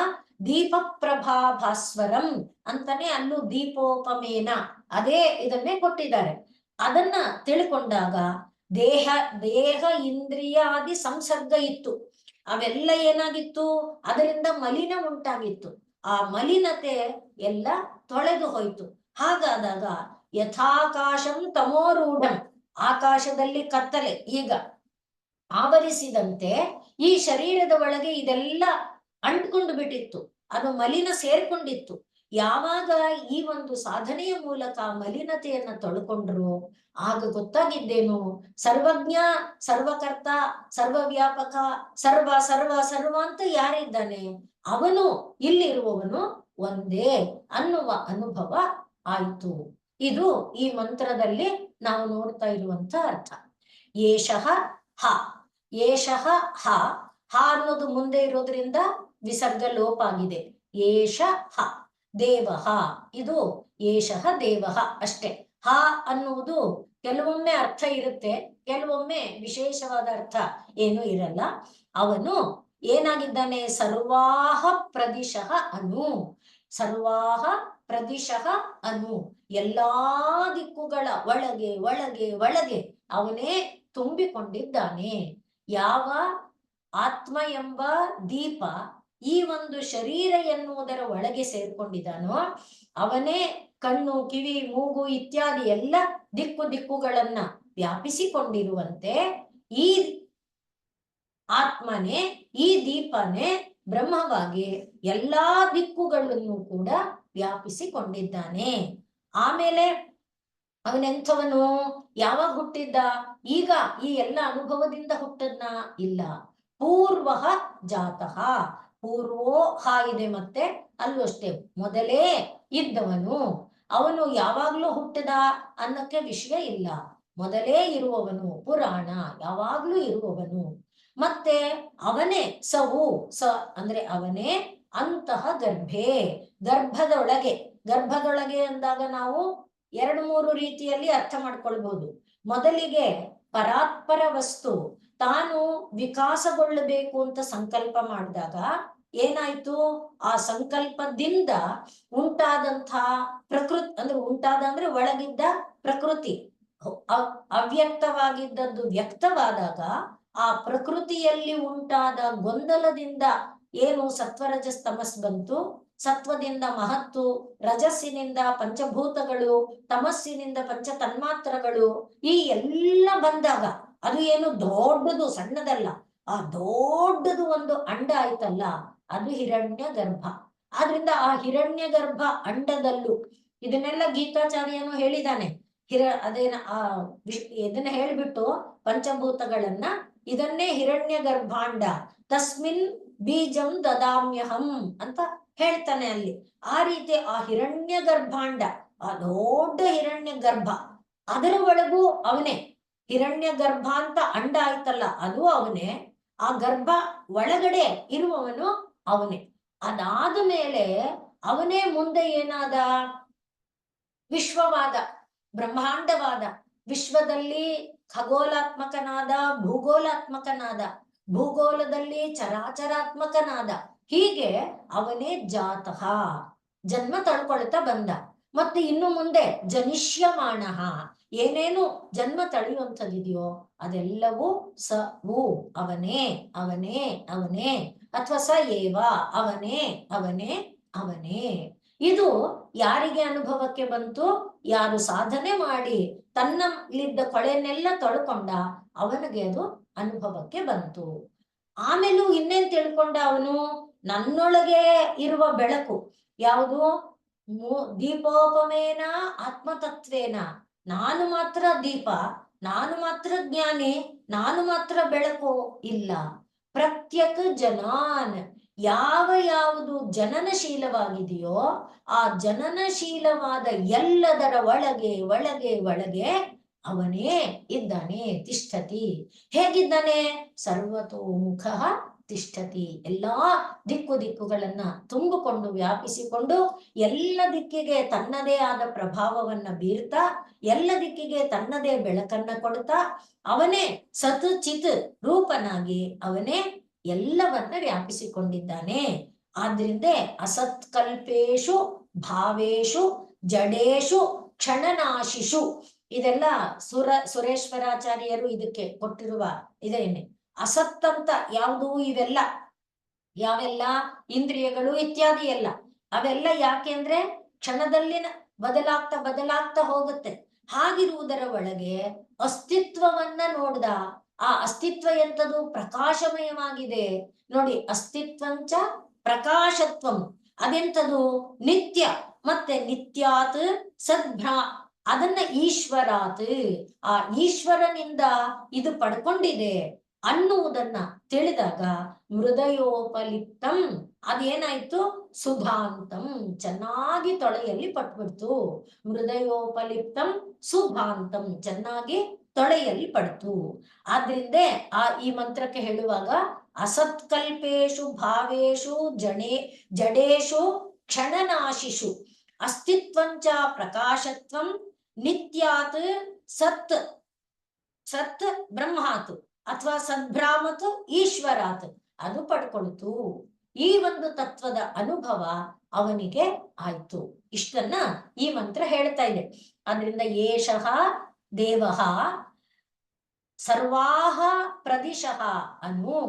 ದೀಪ ಪ್ರಭಾ ಭಾಸ್ವರಂ ಅಂತಾನೆ ಅಲ್ಲೂ ದೀಪೋಪಮೇನ ಅದೇ ಇದನ್ನೇ ಕೊಟ್ಟಿದ್ದಾರೆ. ಅದನ್ನ ತಿಳ್ಕೊಂಡಾಗ ದೇಹ ಇಂದ್ರಿಯಾದಿ ಸಂಸರ್ಗ ಇತ್ತು, ಅವೆಲ್ಲ ಏನಾಗಿತ್ತು, ಅದರಿಂದ ಮಲಿನ ಉಂಟಾಗಿತ್ತು, ಆ ಮಲಿನತೆ ಎಲ್ಲ ತೊಳೆದು ಹೋಯ್ತು. ಹಾಗಾದಾಗ ಯಥಾಕಾಶಂ ತಮೋರೂಢಂ, ಆಕಾಶದಲ್ಲಿ ಕತ್ತಲೆ ಈಗ ಆವರಿಸಿದಂತೆ ಈ ಶರೀರದ ಒಳಗೆ ಇದೆಲ್ಲ ಅಂಟ್ಕೊಂಡು ಬಿಟ್ಟಿತ್ತು, ಅದು ಮಲಿನ ಸೇರ್ಕೊಂಡಿತ್ತು. ಯಾವಾಗ ಈ ಒಂದು ಸಾಧನೆಯ ಮೂಲಕ ಮಲಿನತೆಯನ್ನ ತೊಳ್ಕೊಂಡ್ರು ಆಗ ಗೊತ್ತಾಗಿದ್ದೇನು, ಸರ್ವಜ್ಞ ಸರ್ವಕರ್ತ ಸರ್ವವ್ಯಾಪಕ ಸರ್ವ ಸರ್ವ ಸರ್ವ ಅಂತ ಯಾರಿದ್ದಾನೆ, ಅವನು ಇಲ್ಲಿರುವವನು ಒಂದೇ ಅನ್ನುವ ಅನುಭವ ಆಯ್ತು. ಇದು ಈ ಮಂತ್ರದಲ್ಲಿ ನಾವು ನೋಡ್ತಾ ಇರುವಂತ ಅರ್ಥ. ಏಷಃ ಹ, ಏಷಃ ಹ, ಹ ಅನ್ನೋದು ಮುಂದೆ ಇರೋದ್ರಿಂದ ವಿಸರ್ಗ ಲೋಪ ಆಗಿದೆ. ಏಷ ಹ ದೇವಃ, ಇದು ಏಷಃ ದೇವಃ ಅಷ್ಟೇ. ಹ ಅನ್ನುವುದು ಕೆಲವೊಮ್ಮೆ ಅರ್ಥ ಇರುತ್ತೆ, ಕೆಲವೊಮ್ಮೆ ವಿಶೇಷವಾದ ಅರ್ಥ ಏನು ಇರಲ್ಲ. ಅವನು ಏನಾಗಿದ್ದಾನೆ, ಸರ್ವಾಹ ಪ್ರದಿಶಃ ಅನು, ಸರ್ವಾಹ ಪ್ರದಿಶಃ ಅನು, ಎಲ್ಲಾ ದಿಕ್ಕುಗಳ ಒಳಗೆ ಒಳಗೆ ಒಳಗೆ ಅವನೇ ತುಂಬಿಕೊಂಡಿದ್ದಾನೆ. ಯಾವ ಆತ್ಮ ಎಂಬ ದೀಪ ಈ ಒಂದು ಶರೀರ ಎನ್ನುವುದರ ಒಳಗೆ ಸೇರ್ಕೊಂಡಿದ್ದಾನೋ ಅವನೇ ಕಣ್ಣು ಕಿವಿ ಮೂಗು ಇತ್ಯಾದಿ ಎಲ್ಲ ದಿಕ್ಕುಗಳನ್ನ ವ್ಯಾಪಿಸಿಕೊಂಡಿರುವಂತೆ ಈ ಆತ್ಮನೇ, ಈ ದೀಪನೇ ಬ್ರಹ್ಮವಾಗಿ ಎಲ್ಲಾ ದಿಕ್ಕುಗಳನ್ನು ಕೂಡ ವ್ಯಾಪಿಸಿಕೊಂಡಿದ್ದಾನೆ. ಆಮೇಲೆ ಅವನೆಂಥವನು, ಯಾವಾಗ ಹುಟ್ಟಿದ್ದ, ಈಗ ಈ ಎಲ್ಲ ಅನುಭವದಿಂದ ಹುಟ್ಟದ್ನ ಇಲ್ಲ. ಪೂರ್ವ ಜಾತಃ, ಪೂರ್ವೋ ಹ ಇದೆ, ಮತ್ತೆ ಅಲ್ಲೂ ಅಷ್ಟೇ ಮೊದಲೇ ಇದ್ದವನು. ಅವನು ಯಾವಾಗ್ಲೂ ಹುಟ್ಟಿದ ಅನ್ನಕ್ಕೆ ವಿಷಯ ಇಲ್ಲ, ಮೊದಲೇ ಇರುವವನು, ಪುರಾಣ ಯಾವಾಗ್ಲೂ ಇರುವವನು. ಮತ್ತೆ ಅವನೇ ಸವು, ಸ ಅಂದ್ರೆ ಅವನೇ ಅಂತಹ ಗರ್ಭೆ, ಗರ್ಭದೊಳಗೆ ಅಂದಾಗ ನಾವು 2-3 ರೀತಿಯಲ್ಲಿ ಅರ್ಥ ಮಾಡ್ಕೊಳ್ಬಹುದು. ಮೊದಲಿಗೆ ಪರಾತ್ಪರ ವಸ್ತು ತಾನು ವಿಕಾಸಗೊಳ್ಳಬೇಕು ಅಂತ ಸಂಕಲ್ಪ ಮಾಡಿದಾಗ ಏನಾಯ್ತು, ಆ ಸಂಕಲ್ಪದಿಂದ ಉಂಟಾದಂಥ ಪ್ರಕೃತಿ, ಅಂದ್ರೆ ಒಳಗಿದ್ದ ಪ್ರಕೃತಿ ಅವ್ಯಕ್ತವಾಗಿದ್ದದ್ದು ವ್ಯಕ್ತವಾದಾಗ ಆ ಪ್ರಕೃತಿಯಲ್ಲಿ ಉಂಟಾದ ಗೊಂದಲದಿಂದ ಏನು ಸತ್ವರಜಸ್ ತಮಸ್ ಬಂತು, ಸತ್ವದಿಂದ ಮಹತ್ತು, ರಜಸ್ಸಿನಿಂದ ಪಂಚಭೂತಗಳು, ತಮಸ್ಸಿನಿಂದ ಪಂಚ ತನ್ಮಾತ್ರಗಳು, ಈ ಎಲ್ಲ ಬಂದಾಗ ಅದು ಏನು ದೊಡ್ಡದು ಸಣ್ಣದಲ್ಲ, ಆ ದೊಡ್ಡದು ಒಂದು ಅಂಡ ಆಯ್ತಲ್ಲ, ಅದು ಹಿರಣ್ಯ ಗರ್ಭ. ಆದ್ರಿಂದ ಆ ಹಿರಣ್ಯ ಗರ್ಭ ಅಂಡದಲ್ಲೂ ಇದನ್ನೆಲ್ಲ ಗೀತಾಚಾರ್ಯನು ಹೇಳಿದಾನೆ. ಅದೇನ ಇದನ್ನ ಹೇಳ್ಬಿಟ್ಟು ಪಂಚಭೂತಗಳನ್ನ, ಇದನ್ನೇ ಹಿರಣ್ಯ ಗರ್ಭಾಂಡ ತಸ್ಮಿನ್ ಬೀಜಂ ದದಾಮ್ಯಹಂ ಅಂತ ಹೇಳ್ತಾನೆ ಅಲ್ಲಿ. ಆ ರೀತಿ ಆ ಹಿರಣ್ಯ ಗರ್ಭಾಂಡ, ಆ ದೊಡ್ಡ ಹಿರಣ್ಯ ಗರ್ಭ, ಅದರ ಒಳಗೂ ಅವನೇ. ಹಿರಣ್ಯ ಗರ್ಭ ಅಂತ ಅಂಡ ಆಯ್ತಲ್ಲ, ಅದು ಅವನೇ. ಆ ಗರ್ಭ ಒಳಗಡೆ ಇರುವವನು ಅವನೇ. ಅದಾದ ಮೇಲೆ ಅವನೇ ಮುಂದೆ ಏನಾದ? ವಿಶ್ವವಾದ, ಬ್ರಹ್ಮಾಂಡವಾದ. ವಿಶ್ವದಲ್ಲಿ ಖಗೋಲಾತ್ಮಕನಾದ, ಭೂಗೋಲಾತ್ಮಕನಾದ, ಭೂಗೋಳದಲ್ಲಿ ಚರಾಚರಾತ್ಮಕನಾದ. ಹೀಗೆ ಅವನೇ ಜಾತಃ, ಜನ್ಮ ತಳ್ಕೊಳ್ತಾ ಬಂದ. ಮತ್ತೆ ಇನ್ನು ಮುಂದೆ ಜನಿಷ್ಯಮಾಣ, ಏನೇನು ಜನ್ಮ ತಳೆಯುವಂಥದ್ದಿದೆಯೋ ಅದೆಲ್ಲವೂ ಸ ವು ಅವನೇ ಅವನೇ ಅವನೇ, ಅಥವಾ ಸ ಏವ ಅವನೇ ಅವನೇ ಅವನೇ. ಇದು ಯಾರಿಗೆ ಅನುಭವಕ್ಕೆ ಬಂತು? ಯಾರು ಸಾಧನೆ ಮಾಡಿ ತನ್ನಲ್ಲಿದ್ದ ಕೊಳೆನೆಲ್ಲ ತೊಳ್ಕೊಂಡ ಅವನಿಗೆ ಅದು ಅನುಭವಕ್ಕೆ ಬಂತು. ಆಮೇಲೂ ಇನ್ನೇನ್ ತಿಳ್ಕೊಂಡ ಅವನು? ನನ್ನೊಳಗೆ ಇರುವ ಬೆಳಕು ಯಾವುದು? ದೀಪೋಪಮೇನ ಆತ್ಮತತ್ವೇನ, ನಾನು ಮಾತ್ರ ದೀಪ, ನಾನು ಮಾತ್ರ ಜ್ಞಾನಿ, ನಾನು ಮಾತ್ರ ಬೆಳಕು ಇಲ್ಲ. ಪ್ರತ್ಯಕ್ ಜನಾನ್, ಯಾವ ಯಾವುದು ಜನನಶೀಲವಾಗಿದೆಯೋ ಆ ಜನನಶೀಲವಾದ ಎಲ್ಲದರ ಒಳಗೆ ಒಳಗೆ ಒಳಗೆ ಅವನೇ ಇದ್ದಾನೆ. ತಿಷ್ಠತಿ, ಹೇಗಿದ್ದಾನೆ? ಸರ್ವತೋಮುಖ ತಿಷ್ಠತಿ, ಎಲ್ಲಾ ದಿಕ್ಕುಗಳನ್ನ ತುಂಬಿಕೊಂಡು ವ್ಯಾಪಿಸಿಕೊಂಡು ಎಲ್ಲ ದಿಕ್ಕಿಗೆ ತನ್ನದೇ ಆದ ಪ್ರಭಾವವನ್ನ ಬೀರ್ತಾ, ಎಲ್ಲ ದಿಕ್ಕಿಗೆ ತನ್ನದೇ ಬೆಳಕನ್ನ ಕೊಡ್ತಾ, ಅವನೇ ಸತ್ ಚಿತ್ ರೂಪನಾಗಿ ಅವನೇ ಎಲ್ಲವನ್ನ ವ್ಯಾಪಿಸಿಕೊಂಡಿದ್ದಾನೆ. ಆದ್ರಿಂದ ಅಸತ್ಕಲ್ಪೇಶು ಭಾವೇಶು ಜಡೇಶು ಕ್ಷಣನಾಶಿಷು, ಇದೆಲ್ಲ ಸುರೇಶ್ವರಾಚಾರ್ಯರು ಇದಕ್ಕೆ ಕೊಟ್ಟಿರುವ ಇದೇನೆ. ಅಸತ್ ಅಂತ ಯಾವುದು? ಇವೆಲ್ಲ ಯಾವೆಲ್ಲ? ಇಂದ್ರಿಯಗಳು ಇತ್ಯಾದಿ ಎಲ್ಲ. ಅವೆಲ್ಲ ಯಾಕೆಂದ್ರೆ ಕ್ಷಣದಲ್ಲಿನ ಬದಲಾಗ್ತಾ ಬದಲಾಗ್ತಾ ಹೋಗುತ್ತೆ. ಹಾಗಿರುವುದರ ಒಳಗೆ ಅಸ್ತಿತ್ವವನ್ನ ನೋಡ್ದ. ಆ ಅಸ್ತಿತ್ವ ಎಂತದು? ಪ್ರಕಾಶಮಯವಾಗಿದೆ ನೋಡಿ. ಅಸ್ತಿತ್ವಂಚ ಪ್ರಕಾಶತ್ವಂ, ಅದೆಂತದು? ನಿತ್ಯ. ಮತ್ತೆ ನಿತ್ಯಾತ್ ಸದ್ಭ್ರಾ, ಅದನ್ನ ಈಶ್ವರಾತ್, ಆ ಈಶ್ವರನಿಂದ ಇದು ಪಡ್ಕೊಂಡಿದೆ ಅನ್ನುವುದನ್ನ ತಿಳಿದಾಗ ಮೃದಯೋಪಲಿಪ್ತಂ, ಅದೇನಾಯ್ತು? ಸುಭಾಂತಂ, ಚೆನ್ನಾಗಿ ತೊಳೆಯಲ್ಲಿ ಪಟ್ಬಿಡ್ತು. ಮೃದಯೋಪಲಿಪ್ತಂ ಸುಭಾಂತಂ, ಚೆನ್ನಾಗಿ ತೊಳೆಯಲ್ಲಿ ಪಡ್ತು. ಆದ್ರಿಂದ ಈ ಮಂತ್ರಕ್ಕೆ ಹೇಳುವಾಗ ಅಸತ್ಕಲ್ಪೇಶು ಭಾವೇಶು ಜಡೇಶು ಕ್ಷಣನಾಶಿಷು ಅಸ್ತಿತ್ವಂಚ ಪ್ರಕಾಶತ್ವಂ ನಿತ್ಯಾತ್ ಸತ್ ಸತ್ ಬ್ರಹ್ಮಾತ್ ಅಥವಾ ಸದ್ಭ್ರಾಮತ್ ಈಶ್ವರಾತ್, ಅದು ಪಡ್ಕೊಳ್ತು. ಈ ಒಂದು ತತ್ವದ ಅನುಭವ ಅವನಿಗೆ ಆಯ್ತು. ಇಷ್ಟನ್ನ ಈ ಮಂತ್ರ ಹೇಳ್ತಾ ಇದೆ. ಆದ್ರಿಂದ ಏಷಃ ದೇವಃ ಸರ್ವಾಹ ಪ್ರದಿಶಃ ಅನು,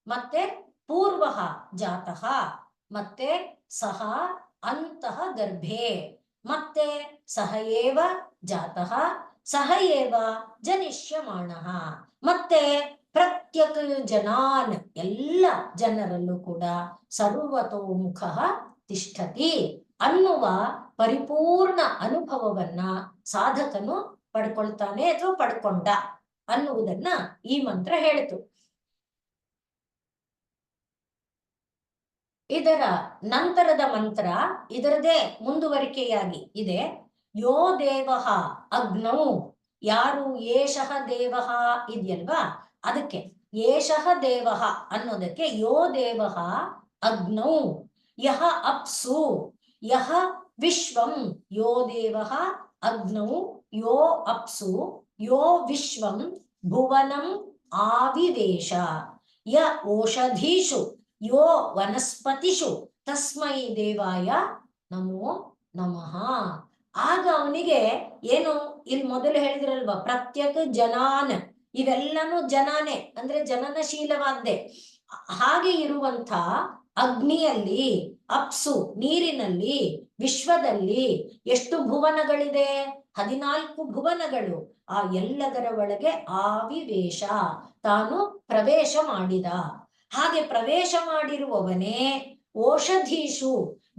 ಮತ್ತೆ ಪೂರ್ವಃ ಜಾತಃ, ಮತ್ತೆ ಸಹ ಅಂತಃ ಗರ್ಭೆ, ಮತ್ತೆ ಸಹ ಏವ ಜಾತಃ ಸಹ ಏವ ಜನಿಷ್ಯಮಾಣಃ, ಮತ್ತೆ ಪ್ರತ್ಯಕ್ ಜನಾನ್, ಎಲ್ಲ ಜನರಲ್ಲೂ ಕೂಡ ಸರ್ವತೋಮುಖ ತಿಷ್ಠತಿ ಅನ್ನುವ ಪರಿಪೂರ್ಣ ಅನುಭವವನ್ನ ಸಾಧಕನು ಪಡ್ಕೊಳ್ತಾನೆ ಅಥವಾ ಪಡ್ಕೊಂಡ ಅನ್ನುವುದನ್ನ ಈ ಮಂತ್ರ ಹೇಳಿತು. ಇದರ ನಂತರದ ಮಂತ್ರ ಇದರದೇ ಮುಂದುವರಿಕೆಯಾಗಿ ಇದೆ. ಯೋ ದೇವಃ ಅಗ್ನೌ, ಯಾರು ಏಷಃ ದೇವಃ ಇದೆಯಲ್ವಾ, ಅದಕ್ಕೆ ಏಷಃ ದೇವಃ ಅನ್ನೋದಕ್ಕೆ ಯೋ ದೇವಃ ಅಗ್ನೌ ಯಹ ಅಪ್ಸು ಯಹ ವಿಶ್ವಂ, ಯೋ ದೇವಃ ಅಗ್ನೌ ಯೋ ಅಪ್ಸು ಯೋ ವಿಶ್ವಂ ಭುವನಂ ಆವಿವೇಶ ಯ ಓಷಧೀಷು ಯೋ ವನಸ್ಪತಿಷು ತಸ್ಮೈ ದೇವಾಯ ನಮೋ ನಮಃ. ಆಗ ಅವನಿಗೆ ಏನು, ಇಲ್ಲಿ ಮೊದಲು ಹೇಳಿದ್ರಲ್ವಾ, ಪ್ರತ್ಯಕ್ ಜನಾನ್, ಇವೆಲ್ಲನೂ ಜನಾನೇ ಅಂದ್ರೆ ಜನನಶೀಲವಾದ್ದೆ. ಹಾಗೆ ಇರುವಂತ ಅಗ್ನಿಯಲ್ಲಿ, ಅಪ್ಸು ನೀರಿನಲ್ಲಿ, ವಿಶ್ವದಲ್ಲಿ ಎಷ್ಟು ಭುವನಗಳಿದೆ? 14 ಭುವನಗಳು. ಆ ಎಲ್ಲದರ ಒಳಗೆ ಆವಿವೇಶ, ತಾನು ಪ್ರವೇಶ ಮಾಡಿದ. ಹಾಗೆ ಪ್ರವೇಶ ಮಾಡಿರುವವನೇ ಓಷಧೀಷು,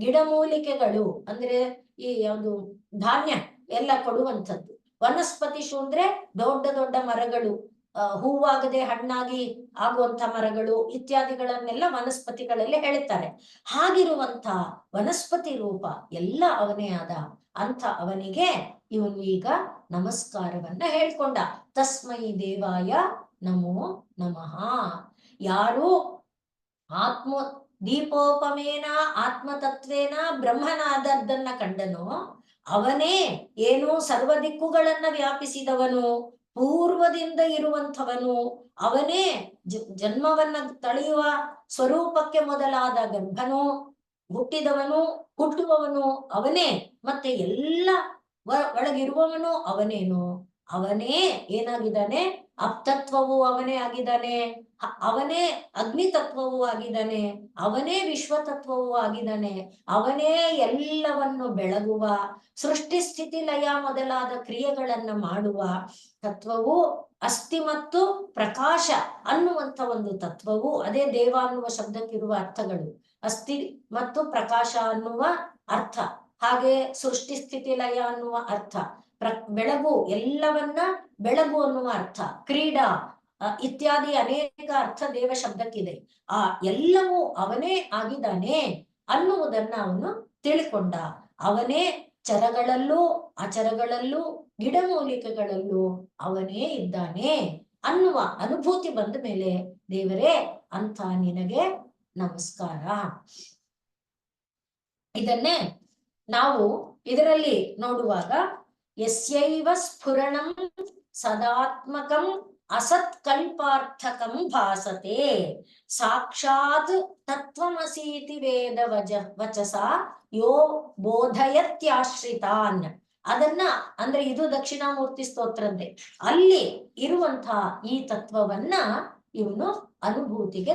ಗಿಡಮೂಲಿಕೆಗಳು ಅಂದ್ರೆ ಈ ಯಾವುದು ಧಾನ್ಯ ಎಲ್ಲ ಕೊಡುವಂಥದ್ದು. ವನಸ್ಪತಿಷು ಅಂದ್ರೆ ದೊಡ್ಡ ದೊಡ್ಡ ಮರಗಳು, ಹೂವಾಗದೆ ಹಣ್ಣಾಗಿ ಆಗುವಂತ ಮರಗಳು ಇತ್ಯಾದಿಗಳನ್ನೆಲ್ಲ ವನಸ್ಪತಿಗಳಲ್ಲಿ ಹೇಳ್ತಾರೆ. ಹಾಗಿರುವಂತ ವನಸ್ಪತಿ ರೂಪ ಎಲ್ಲ ಅವನೇ ಆದ. ಅಂತ ಅವನಿಗೆ ಇವನು ಈಗ ನಮಸ್ಕಾರವನ್ನ ಹೇಳ್ಕೊಂಡ. ತಸ್ಮೈ ದೇವಾಯ ನಮೋ ನಮಃ. ಯಾರು ಆತ್ಮ ದೀಪೋಪಮೇನ ಆತ್ಮತತ್ವೇನ ಬ್ರಹ್ಮನಾದದ್ದನ್ನ ಕಂಡನೋ ಅವನೇ ಏನು ಸರ್ವ ದಿಕ್ಕುಗಳನ್ನ ವ್ಯಾಪಿಸಿದವನು, ಪೂರ್ವದಿಂದ ಇರುವಂಥವನು, ಅವನೇ ಜನ್ಮವನ್ನ ತಳೆಯುವ ಸ್ವರೂಪಕ್ಕೆ ಮೊದಲಾದ ಗರ್ಭನು, ಹುಟ್ಟಿದವನು, ಹುಟ್ಟುವವನು ಅವನೇ, ಮತ್ತೆ ಎಲ್ಲ ಒಳಗಿರುವವನು ಅವನೇನು. ಅವನೇ ಏನಾಗಿದ್ದಾನೆ? ಅಪ್ತತ್ವವು ಅವನೇ ಆಗಿದ್ದಾನೆ, ಅವನೇ ಅಗ್ನಿತತ್ವವೂ ಆಗಿದ್ದಾನೆ, ಅವನೇ ವಿಶ್ವತತ್ವವೂ ಆಗಿದ್ದಾನೆ, ಅವನೇ ಎಲ್ಲವನ್ನು ಬೆಳಗುವ, ಸೃಷ್ಟಿ ಸ್ಥಿತಿ ಲಯ ಮೊದಲಾದ ಕ್ರಿಯೆಗಳನ್ನ ಮಾಡುವ ತತ್ವವು ಅಸ್ಥಿ ಮತ್ತು ಪ್ರಕಾಶ ಅನ್ನುವಂಥ ಒಂದು ತತ್ವವು, ಅದೇ ದೇವ ಅನ್ನುವ ಶಬ್ದಕ್ಕಿರುವ ಅರ್ಥಗಳು. ಅಸ್ಥಿ ಮತ್ತು ಪ್ರಕಾಶ ಅನ್ನುವ ಅರ್ಥ, ಹಾಗೆ ಸೃಷ್ಟಿ ಸ್ಥಿತಿ ಲಯ ಅನ್ನುವ ಅರ್ಥ, ಬೆಳಗು ಎಲ್ಲವನ್ನ ಬೆಳಗು ಅನ್ನುವ ಅರ್ಥ, ಕ್ರೀಡಾ ಇತ್ಯಾದಿ ಅನೇಕ ಅರ್ಥ ದೇವ ಶಬ್ದಕ್ಕಿದೆ. ಆ ಎಲ್ಲವೂ ಅವನೇ ಆಗಿದ್ದಾನೆ ಅನ್ನುವುದನ್ನ ಅವನು ತಿಳ್ಕೊಂಡ. ಅವನೇ ಚರಗಳಲ್ಲೂ ಅಚರಗಳಲ್ಲೂ ಗಿಡಮೂಲಿಕೆಗಳಲ್ಲೂ ಅವನೇ ಇದ್ದಾನೆ ಅನ್ನುವ ಅನುಭೂತಿ ಬಂದ ಮೇಲೆ ದೇವರೇ ಅಂತ ನಿನಗೆ ನಮಸ್ಕಾರ. ಇದನ್ನೇ ನಾವು ಇದರಲ್ಲಿ ನೋಡುವಾಗ ಯಸ್ಯೈವ ಸ್ಫುರಣಂ ಸದಾತ್ಮಕಂ ಅಸತ್ಕಲ್ಪಾರ್ಥಕಂ ಭಾಸತೆ ಸಾಕ್ಷಾತ್ ತತ್ವಮಸೀತಿ ವೇದ ವಚಸ ಯೋ ಬೋಧಯತ್ಯಾಶ್ರಿತಾನ್. ಅದನ್ನ ಅಂದ್ರೆ ಇದು ದಕ್ಷಿಣಾಮೂರ್ತಿ ಸ್ತೋತ್ರದ್ದೇ. ಅಲ್ಲಿ ಇರುವಂತಹ ಈ ತತ್ವವನ್ನ ಇವನು ಅನುಭೂತಿಗೆ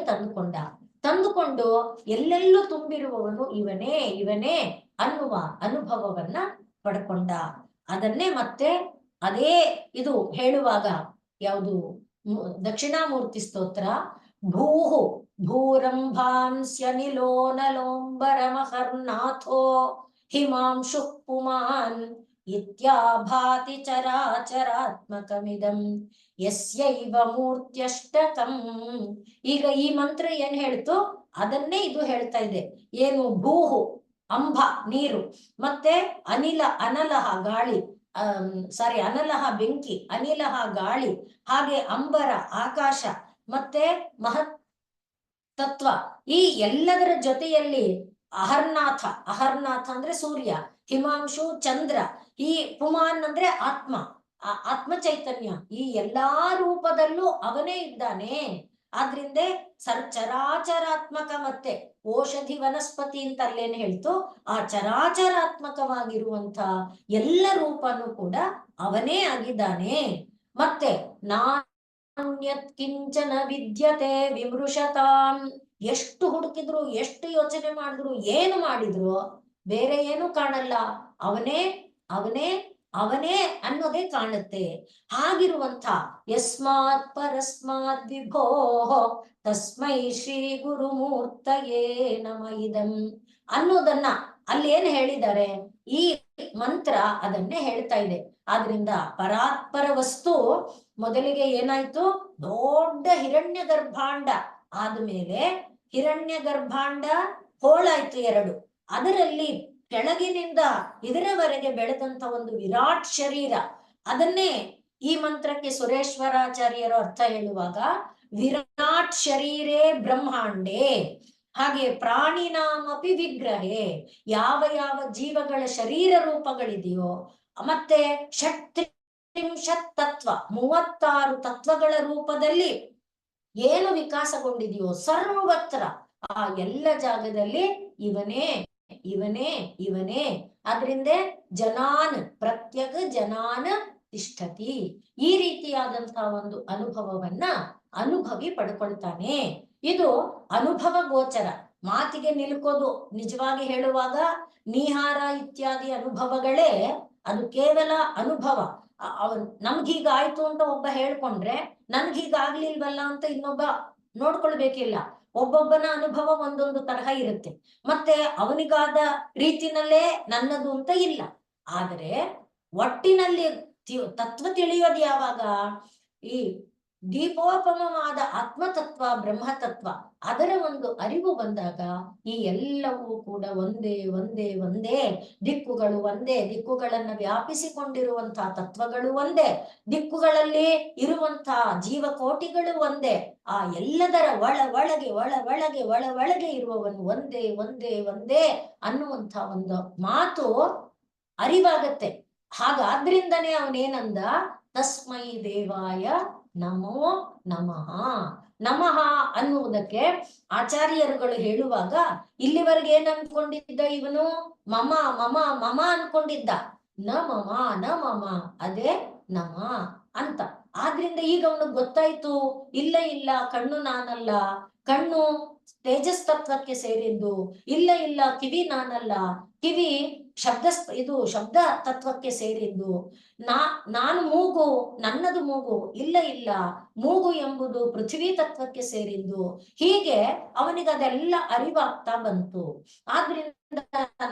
ತಂದುಕೊಂಡು ಎಲ್ಲೆಲ್ಲೂ ತುಂಬಿರುವವನು ಇವನೇ ಇವನೇ ಅನ್ನುವ ಅನುಭವವನ್ನ ಪಡ್ಕೊಂಡ. ಅದನ್ನೇ ಮತ್ತೆ ಅದೇ ಇದು ಹೇಳುವಾಗ ಯಾವುದು ದಕ್ಷಿಣಾಮೂರ್ತಿ ಸ್ತೋತ್ರ, ಭೂಹು ಭೂರಂಭಾಂಸ್ಯನಿಲೋ ನಲೋಂಬರಮಹರ್ನಾಥೋ ಹಿಮಾಂಶು ಪುಮಾನ್ ಇತ್ಯಾಭಾತಿ ಚರಾಚರಾತ್ಮಕಮಿದಂ ಯಸ್ಯೈವ ಮೂರ್ತ್ಯಷ್ಟಕಂ. ಈಗ ಈ ಮಂತ್ರ ಏನ್ ಹೇಳ್ತು ಅದನ್ನೇ ಇದು ಹೇಳ್ತಾ ಇದೆ. ಏನು? ಭೂಹು ಅಂಬ ನೀರು, ಮತ್ತೆ ಅನಲಹ ಗಾಳಿ, ಅನಲಹ ಬೆಂಕಿ, ಅನಿಲಹ ಗಾಳಿ, ಹಾಗೆ ಅಂಬರ ಆಕಾಶ, ಮತ್ತೆ ಮಹತ್ ತತ್ವ, ಈ ಎಲ್ಲದರ ಜೊತೆಯಲ್ಲಿ ಅಹರ್ನಾಥ ಅಂದ್ರೆ ಸೂರ್ಯ, ಹಿಮಾಂಶು ಚಂದ್ರ, ಈ ಪುಮಾನ್ ಅಂದ್ರೆ ಆತ್ಮ ಚೈತನ್ಯ, ಈ ಎಲ್ಲಾ ರೂಪದಲ್ಲೂ ಅವನೇ ಇದ್ದಾನೆ. ಆದ್ರಿಂದ ಚರಾಚರಾತ್ಮಕ, ಮತ್ತೆ ಔಷಧಿ ವನಸ್ಪತಿ ಅಂತ ಅಲ್ಲೇನ್ ಹೇಳ್ತು, ಆ ಚರಾಚರಾತ್ಮಕವಾಗಿರುವಂತ ಎಲ್ಲ ರೂಪನು ಕೂಡ ಅವನೇ ಆಗಿದ್ದಾನೆ. ಮತ್ತೆ ನಾನ್ಯತ್ ಕಿಂಚನ ವಿದ್ಯತೆ ವಿಮೃಶತಾಂ. ಎಷ್ಟು ಹುಡುಕಿದ್ರು, ಎಷ್ಟು ಯೋಚನೆ ಮಾಡಿದ್ರು, ಏನು ಮಾಡಿದ್ರು ಬೇರೆ ಏನು ಕಾಣಲ್ಲ, ಅವನೇ ಅವನೇ ಅವನೇ ಅನ್ನೋದೇ ಕಾಣುತ್ತೆ. ಹಾಗಿರುವಂಥ ಯಸ್ಮಾತ್ ಪರಸ್ಮಾತ್ ವಿಭೋ ತಸ್ಮೈ ಶ್ರೀ ಗುರುಮೂರ್ತಯೇ ನಮ ಇದಂ ಅನ್ನೋದನ್ನ ಅಲ್ಲಿ ಏನ್ ಹೇಳಿದ್ದಾರೆ, ಈ ಮಂತ್ರ ಅದನ್ನೇ ಹೇಳ್ತಾ ಇದೆ. ಆದ್ರಿಂದ ಪರಾತ್ಪರ ವಸ್ತು ಮೊದಲಿಗೆ ಏನಾಯ್ತು, ದೊಡ್ಡ ಹಿರಣ್ಯ ಗರ್ಭಾಂಡ ಆದ್ಮೇಲೆ ಹಿರಣ್ಯ ಗರ್ಭಾಂಡ ಹೋಳಾಯ್ತು ಎರಡು, ಅದರಲ್ಲಿ ಕೆಳಗಿನಿಂದ ಇದರವರೆಗೆ ಬೆಳೆದಂತ ಒಂದು ವಿರಾಟ್ ಶರೀರ. ಅದನ್ನೇ ಈ ಮಂತ್ರಕ್ಕೆ ಸುರೇಶ್ವರಾಚಾರ್ಯರು ಅರ್ಥ ಹೇಳುವಾಗ ವಿರಾಟ್ ಶರೀರೇ ಬ್ರಹ್ಮಾಂಡೇ, ಹಾಗೆ ಪ್ರಾಣಿನಾಮಪಿ ವಿಗ್ರಹೇ, ಯಾವ ಯಾವ ಜೀವಗಳ ಶರೀರ ರೂಪಗಳಿದೆಯೋ, ಮತ್ತೆ ಷಟ್ತ್ರಿಂಶತ್ ತತ್ವ 36 ತತ್ವಗಳ ರೂಪದಲ್ಲಿ ಏನು ವಿಕಾಸಗೊಂಡಿದೆಯೋ ಸರ್ವತ್ರ ಆ ಎಲ್ಲ ಜಾಗದಲ್ಲಿ ಇವನೇ ಇವನೇ ಇವನೇ. ಆದ್ರಿಂದ ಜನಾನ್ ಪ್ರತ್ಯಗ ಜನಾನ್ ತಿಷ್ಠತಿ, ಈ ರೀತಿಯಾದಂತಹ ಒಂದು ಅನುಭವವನ್ನ ಅನುಭವಿ ಪಡ್ಕೊಳ್ತಾನೆ. ಇದು ಅನುಭವ ಗೋಚರ. ಮಾತಿಗೆ ನಿಲುಕೋದು. ನಿಜವಾಗಿ ಹೇಳುವಾಗ ನೀಹಾರ ಇತ್ಯಾದಿ ಅನುಭವಗಳೇ ಅದು ಕೇವಲ ಅನುಭವ. ನಮ್ಗೀಗಾಯ್ತು ಅಂತ ಒಬ್ಬ ಹೇಳ್ಕೊಂಡ್ರೆ ನನ್ಗೀಗಾಗ್ಲಿಲ್ವಲ್ಲ ಅಂತ ಇನ್ನೊಬ್ಬ ನೋಡ್ಕೊಳ್ಬೇಕಿಲ್ಲ. ಒಬ್ಬೊಬ್ಬನ ಅನುಭವ ಒಂದೊಂದು ತರಹ ಇರುತ್ತೆ. ಮತ್ತೆ ಅವನಿಗಾದ ರೀತಿನಲ್ಲೇ ನನ್ನದು ಅಂತ ಇಲ್ಲ. ಆದರೆ ಒಟ್ಟಿನಲ್ಲಿ ತತ್ವ ತಿಳಿಯೋದು ಯಾವಾಗ? ಈ ದೀಪೋಪಮವಾದ ಆತ್ಮತತ್ವ, ಬ್ರಹ್ಮತತ್ವ ಅದರ ಒಂದು ಅರಿವು ಬಂದಾಗ ಈ ಎಲ್ಲವೂ ಕೂಡ ಒಂದೇ ಒಂದೇ ಒಂದೇ. ದಿಕ್ಕುಗಳು ಒಂದೇ, ದಿಕ್ಕುಗಳನ್ನ ವ್ಯಾಪಿಸಿಕೊಂಡಿರುವಂತಹ ತತ್ವಗಳು ಒಂದೇ, ದಿಕ್ಕುಗಳಲ್ಲಿ ಇರುವಂತಹ ಜೀವಕೋಟಿಗಳು ಒಂದೇ. ಆ ಎಲ್ಲದರ ಒಳಗೆ ಒಳಗೆ ಇರುವವನು ಒಂದೇ ಒಂದೇ ಒಂದೇ ಅನ್ನುವಂಥ ಒಂದು ಮಾತು ಅರಿವಾಗತ್ತೆ. ಹಾಗಾದ್ರಿಂದನೇ ಅವನೇನಂದ, ತಸ್ಮೈ ದೇವಾಯ ನಮೋ ನಮಃ. ನಮಃ ಅನ್ನುವುದಕ್ಕೆ ಆಚಾರ್ಯರುಗಳು ಹೇಳುವಾಗ ಇಲ್ಲಿವರೆಗೆ ಏನ್ ಅನ್ಕೊಂಡಿದ್ದ ಇವನು? ಮಮ ಮಮ ಮಮ ಅನ್ಕೊಂಡಿದ್ದ. ನ ಮಮ ನ ಮಮ ಅದೇ ನಮ ಅಂತ. ಆದ್ರಿಂದ ಈಗ ಅವನಿಗೆ ಗೊತ್ತಾಯ್ತು, ಇಲ್ಲ ಇಲ್ಲ ಕಣ್ಣು ನಾನಲ್ಲ, ಕಣ್ಣು ತೇಜಸ್ ತತ್ವಕ್ಕೆ ಸೇರಿದ್ದು, ಇಲ್ಲ ಇಲ್ಲ ಕಿವಿ ನಾನಲ್ಲ, ಕಿವಿ ಇದು ಶಬ್ದ ತತ್ವಕ್ಕೆ ಸೇರಿದ್ದು, ನಾನು ಮೂಗು, ನನ್ನದು ಮೂಗು, ಇಲ್ಲ ಇಲ್ಲ ಮೂಗು ಎಂಬುದು ಪೃಥ್ವಿ ತತ್ವಕ್ಕೆ ಸೇರಿದ್ದು. ಹೀಗೆ ಅವನಿಗೆ ಅದೆಲ್ಲ ಅರಿವಾಗ್ತಾ ಬಂತು. ಆದ್ರಿಂದ